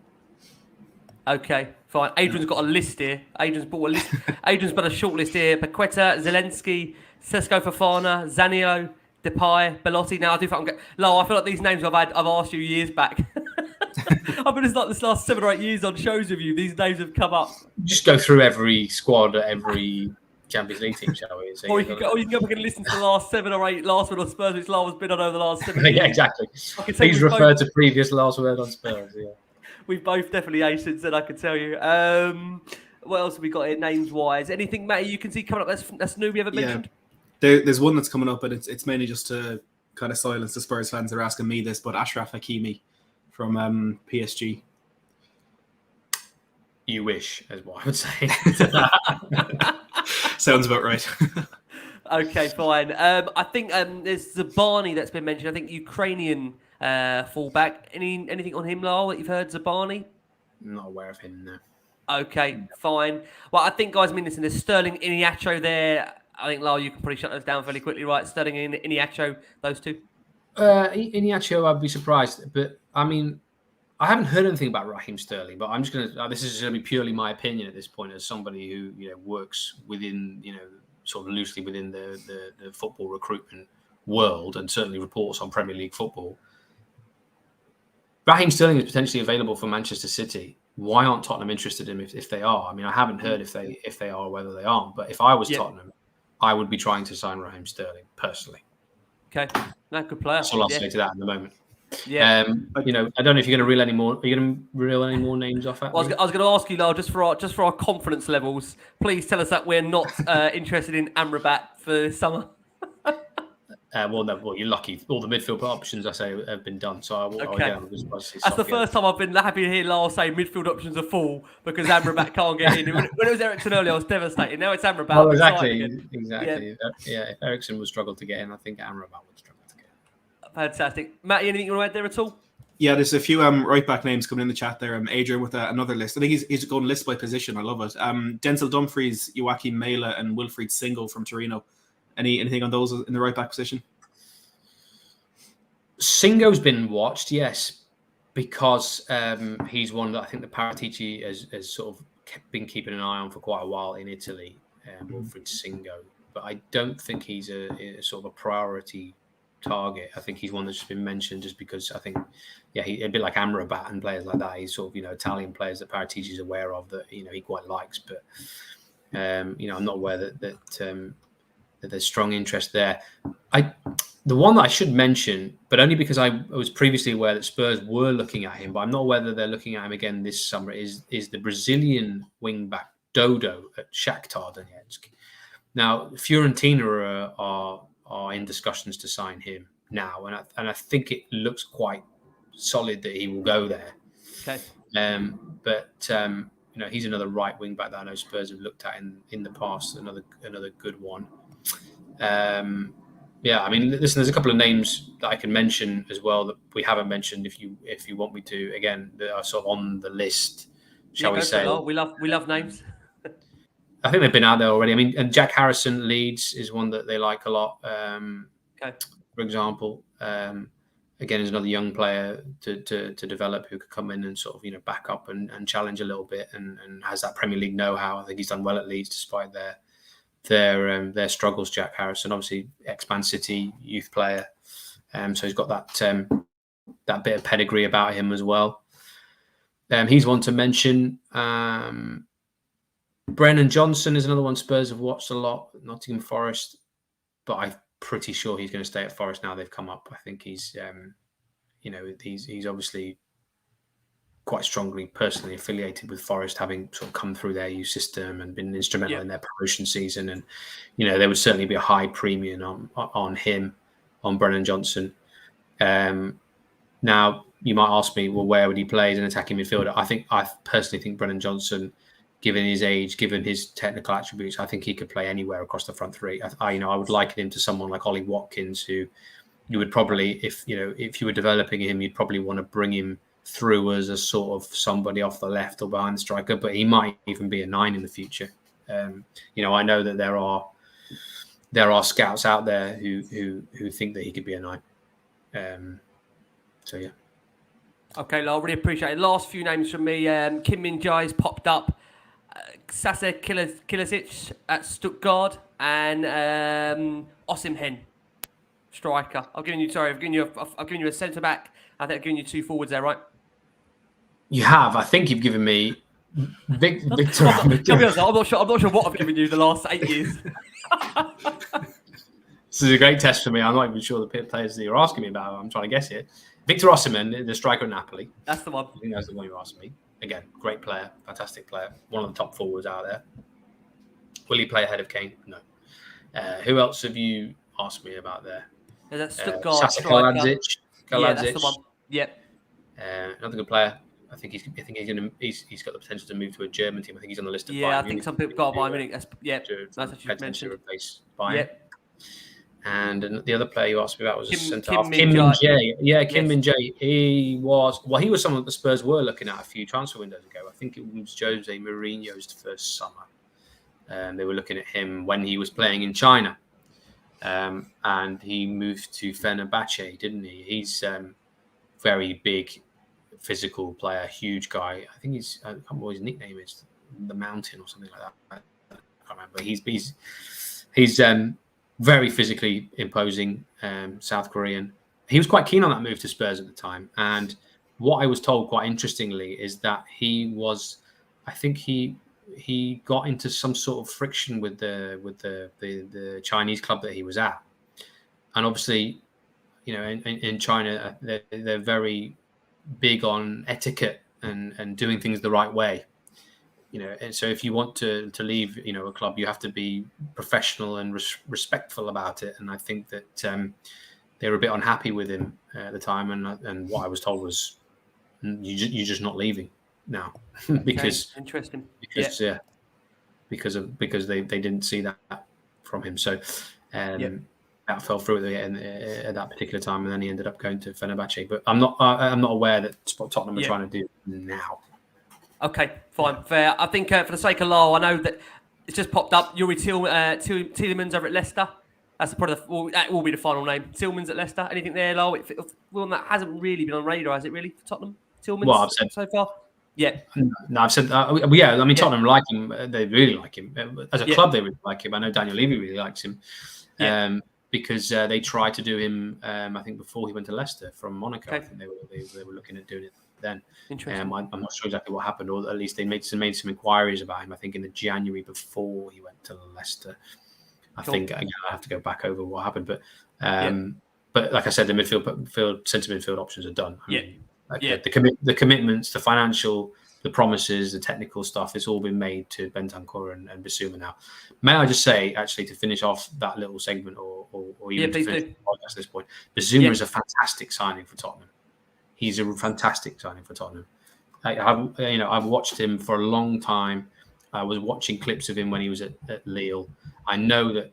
Okay, fine. Adrian's got a list here. Adrian's got a short list here. Paqueta, Zelensky, Sesco Fofana, Zanio, Depay, Belotti. Now I do think I feel like these names I've asked you years back. I've been like this last 7 or 8 years on shows with you. These names have come up. Just go through every squad at every Champions League team, shall we? So or you can go back and listen to the last 7 or 8 Last Word on Spurs, which Lyall has been on over the last 7 years. Yeah, exactly. Please refer to previous Last Word on Spurs. Yeah. We've both definitely aced since then, I can tell you. What else have we got here, names-wise? Anything, Matty, you can see coming up that's new we haven't mentioned? There's one that's coming up, but it's mainly just to kind of silence the Spurs fans that are asking me this, but Ashraf Akimi from PSG. You wish, is what I would say. Sounds about right. Okay, fine. I think there's Zabani that's been mentioned. I think Ukrainian fullback. Anything on him, Lyall, that you've heard, Zabani? I'm not aware of him, no. Okay, fine. Well, I think, guys, listen, there's Sterling, Iniacho there. I think, Lyall, you can probably shut those down fairly quickly, right? Sterling and Iniacho, those 2? Iniacho, I'd be surprised. But, I haven't heard anything about Raheem Sterling, but I'm just going to. This is going to be purely my opinion at this point, as somebody who works within sort of loosely within the football recruitment world and certainly reports on Premier League football. Raheem Sterling is potentially available for Manchester City. Why aren't Tottenham interested in him if they are? I mean, I haven't heard if they are or whether they aren't. But if I was Tottenham, I would be trying to sign Raheem Sterling personally. Okay, that good player. That's all I'll say to that at the moment. Yeah, I don't know if you're going to reel any more. Are you going to reel any more names off? I was going to ask you, Lyall, just for our confidence levels, please tell us that we're not interested in Amrabat for this summer. You're lucky. All the midfield options I say have been done. So That's the first time I've been happy to hear Lyall say midfield options are full because Amrabat can't get in. When it was Eriksen earlier, I was devastated. Now it's Amrabat. Well, exactly. Yeah, if Eriksen would struggle to get in, I think Amrabat would struggle to get in. Fantastic, Matt. Anything you want to add there at all? Yeah, there's a few right back names coming in the chat there. Adrian with another list. I think he's going list by position. I love it. Denzel Dumfries, Joachim Mela, and Wilfried Singo from Torino. Anything on those in the right back position? Singo's been watched, yes, because he's one that I think the Paratici has sort of been keeping an eye on for quite a while in Italy. Wilfried Singo, but I don't think he's a sort of a priority target. I think he's one that's just been mentioned just because I think, he a bit like Amrabat and players like that. He's sort of Italian players that Paratici is aware of that he quite likes, but I'm not aware that there's strong interest there. The one that I should mention, but only because I was previously aware that Spurs were looking at him, but I'm not aware that they're looking at him again this summer, is the Brazilian wing-back Dodo at Shakhtar Donetsk. Now, Fiorentina are in discussions to sign him now, and I think it looks quite solid that he will go there. Okay. But he's another right wing-back that I know Spurs have looked at in the past, another good one. I mean, listen, there's a couple of names that I can mention as well that we haven't mentioned. If you want me to, again, that are sort of on the list, shall we say? We love names. I think they've been out there already. I mean, and Jack Harrison, Leeds, is one that they like a lot. For example, again, is another young player to develop who could come in and sort of back up and challenge a little bit and has that Premier League know-how. I think he's done well at Leeds despite their struggles. Jack Harrison, obviously ex-Man City youth player, so he's got that bit of pedigree about him as well. He's one to mention. Brennan Johnson is another one Spurs have watched a lot. Nottingham Forest, but I'm pretty sure he's going to stay at Forest now they've come up. I think he's he's obviously quite strongly personally affiliated with Forest, having sort of come through their youth system and been instrumental in their promotion season. And, there would certainly be a high premium on him, on Brennan Johnson. Now, you might ask me, well, where would he play as an attacking midfielder? I personally think Brennan Johnson, given his age, given his technical attributes, I think he could play anywhere across the front three. I would liken him to someone like Ollie Watkins, who you would probably, if you were developing him, you'd probably want to bring him through as a sort of somebody off the left or behind the striker, but he might even be a 9 in the future. I know that there are scouts out there who think that he could be a 9. So yeah. Okay, Lyall, really appreciate it. Last few names from me. Kim Min-jae's popped up. Sasa Kilisic at Stuttgart and Osterman, striker. I've given you a centre back. I think I've given you 2 forwards there, right? You have. I think you've given me Victor. I'm not sure what I've given you the last 8 years. This is a great test for me. I'm not even sure the players that you're asking me about. I'm trying to guess here. Victor Osterman, the striker at Napoli. That's the one. I think that's the one you're asking me. Again, great player, fantastic player, one of the top forwards out there. Will he play ahead of Kane? No. Who else have you asked me about there? Is that Stuttgart? Sasa Kaladzic. Yeah, that's the one. Yep. Another good player. I think he's got the potential to move to a German team. I think he's on the list of. Yeah, I think some people got Bayern Munich. That's what you mentioned. To replace Bayern. Yep. And the other player you asked me about was a centre half, Kim Min-jae. Yeah, Kim Min-jae. He was someone that the Spurs were looking at a few transfer windows ago. I think it was Jose Mourinho's first summer. They were looking at him when he was playing in China. And he moved to Fenerbahce, didn't he? He's very big physical player, huge guy. I think I can't remember what his nickname is, the Mountain or something like that. I can't remember. He's very physically imposing, South Korean. He was quite keen on that move to Spurs at the time, and what I was told quite interestingly is that I think he got into some sort of friction with the Chinese club that he was at, and obviously, in China they're very big on etiquette and doing things the right way. And so if you want to leave, a club, you have to be professional and respectful about it. And I think that they were a bit unhappy with him at the time. And what I was told was, you're just not leaving now because interesting. Because they didn't see that from him. So that fell through at that particular time, and then he ended up going to Fenerbahce. But I'm not aware that Tottenham are trying to do now. Okay, fine, fair. I think for the sake of Lyall, I know that it's just popped up. Yuri Tielemans over at Leicester. That's probably that will be the final name. Tielemans at Leicester. Anything there, Lyall? Well, that hasn't really been on radar, has it? Really for Tottenham? Tielemans. Well, I've said so far. Yeah. No, I've said. Tottenham like him. They really like him as a club. They really like him. I know Daniel Levy really likes him. Because they tried to do him, I think, before he went to Leicester from Monaco. Okay. I think they were looking at doing it then. Interesting. I'm not sure exactly what happened, or at least they made some inquiries about him. I think in the January before he went to Leicester. I think again, I have to go back over what happened, but like I said, the centre midfield options are done. The commitments, the financial, the promises, the technical stuff, it's all been made to Bentancur and Bissouma now. May I just say, actually, to finish off that little segment, or even to finish the podcast at this point, Bissouma is a fantastic signing for Tottenham. He's a fantastic signing for Tottenham. I've watched him for a long time. I was watching clips of him when he was at Lille. I know that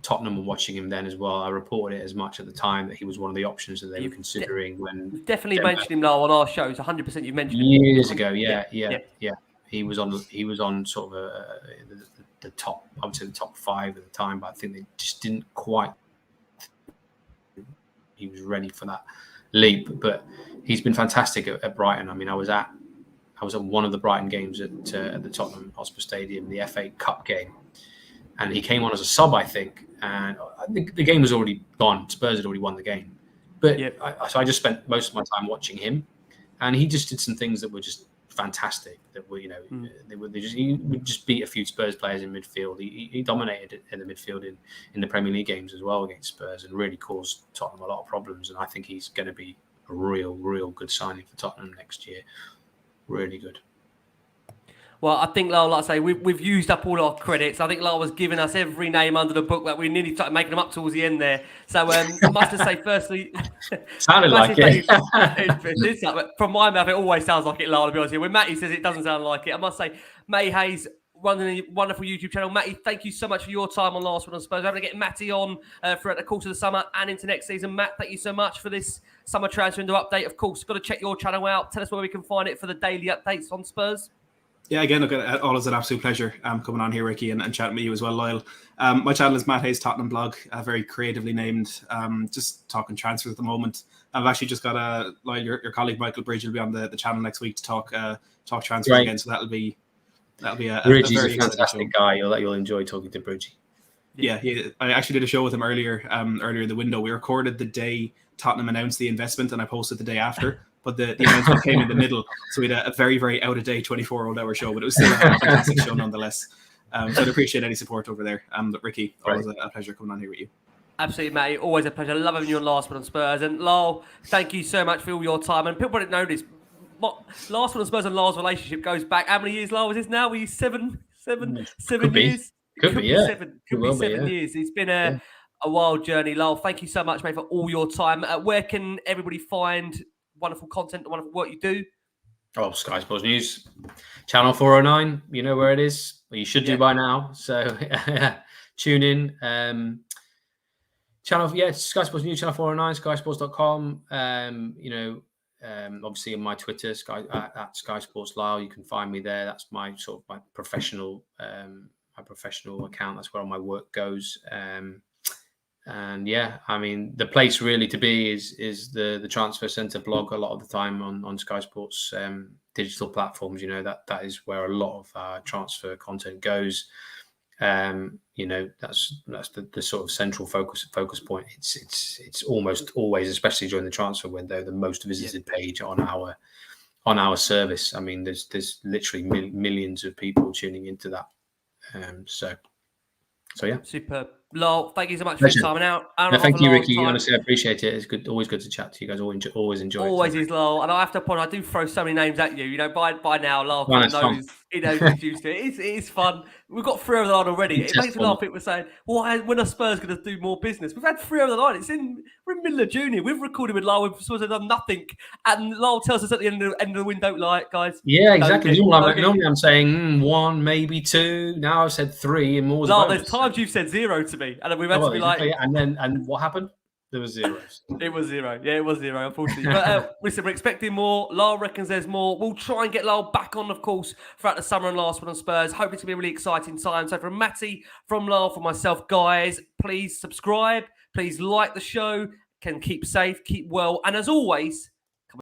Tottenham were watching him then as well. I reported it as much at the time that he was one of the options that they were considering. When definitely mentioned him now on our shows. 100% you mentioned him years ago. Yeah. He was on sort of the top. I would say the top 5 at the time, but I think they just didn't quite. He was ready for that leap, but he's been fantastic at Brighton. I mean, I was at one of the Brighton games at the Tottenham Hotspur Stadium, the FA Cup game, and he came on as a sub, I think, and I think the game was already gone. Spurs had already won the game, but so I just spent most of my time watching him, and he just did some things that were just fantastic. That were, he would just beat a few Spurs players in midfield. He dominated in the midfield in the Premier League games as well against Spurs, and really caused Tottenham a lot of problems. And I think he's going to be a real good signing for Tottenham next year. Really good. Well, I think, Lyall, like I say, we've used up all our credits. I think Lyall was giving us every name under the book that we nearly started making them up towards the end there. So I must just say, firstly, sounded like it. From my mouth, it always sounds like it, Lyall, to be honest with you. When Matty says it doesn't sound like it, I must say, Matty Hayes, running a wonderful YouTube channel. Matty, thank you so much for your time on Last Word on Spurs. I'm going to get Matty on throughout the course of the summer and into next season. Matt, thank you so much for this summer transfer window update. Of course, got to check your channel out. Tell us where we can find it for the daily updates on Spurs. Yeah, again, look, always an absolute pleasure coming on here, Ricky, and chatting with you as well, Lyall. My channel is Matt Hayes Tottenham Blog, very creatively named, just talking transfers at the moment. I've actually just got Lyall, your colleague Michael Bridge will be on the channel next week to talk transfers again, so that'll be a Bridgie's very a fantastic guy. You'll enjoy talking to Bridgie. Yeah, I actually did a show with him earlier in the window. We recorded the day Tottenham announced the investment, and I posted the day after. But the announcement came in the middle, so we had a very, very out-of-date 24-hour show, but it was still a fantastic show nonetheless. So I'd appreciate any support over there. Ricky, always a pleasure coming on here with you. Absolutely, mate. Always a pleasure. Love having you on Last Word on Spurs. And Lyall, thank you so much for all your time. And people didn't know this. Last Word on Spurs and Lyall's relationship goes back. How many years, Lyall, is this now? Were you seven years? Could be, yeah. Could be 7 years. It's been a wild journey. Lyall, thank you so much, mate, for all your time. Where can everybody find wonderful content, the wonderful work you do? Oh, Sky Sports News, Channel 409. You know where it is. Well, you should do by now. So tune in. Sky Sports News, Channel 409, skysports.com. Obviously on my Twitter, at Sky Sports Lyall, you can find me there. That's my professional account. That's where all my work goes. And yeah, I mean, the place really to be is the Transfer Centre blog a lot of the time on Sky Sports digital platforms. That is where a lot of our transfer content goes. That's the sort of central focus point. It's almost always, especially during the transfer window, the most visited page on our service. I mean, there's literally millions of people tuning into that. So yeah, Superb. Lyall, thank you so much Pleasure. for your time. An hour No, thank you, Ricky. time. Honestly, I appreciate it. It's good, always good to chat to you guys. Always enjoy it. Always is, Lyall. And I have to point, I do throw so many names at you. By now, Lyall Oh, it's knows he's used to it. It is fun. We've got 3 over the line already. It makes me laugh. People saying, "Well, when are Spurs going to do more business?" We've had 3 over the line. We're in the middle of June. We've recorded with Lyall. We've sort of done nothing, and Lyall tells us at the end of the window, like, guys. Yeah, exactly. Normally I'm saying 1, maybe 2. Now I've said 3, and more. Lyall, there's times you've said 0 to me, and then we've had to be like, and what happened? There was 0. It was 0. Yeah, it was 0, unfortunately. But listen, we're expecting more. Lyall reckons there's more. We'll try and get Lyall back on, of course, throughout the summer and last one on Spurs. Hope it's going to be a really exciting time. So from Matty, from Lyall, from myself, guys, please subscribe. Please like the show. Keep safe, keep well. And as always,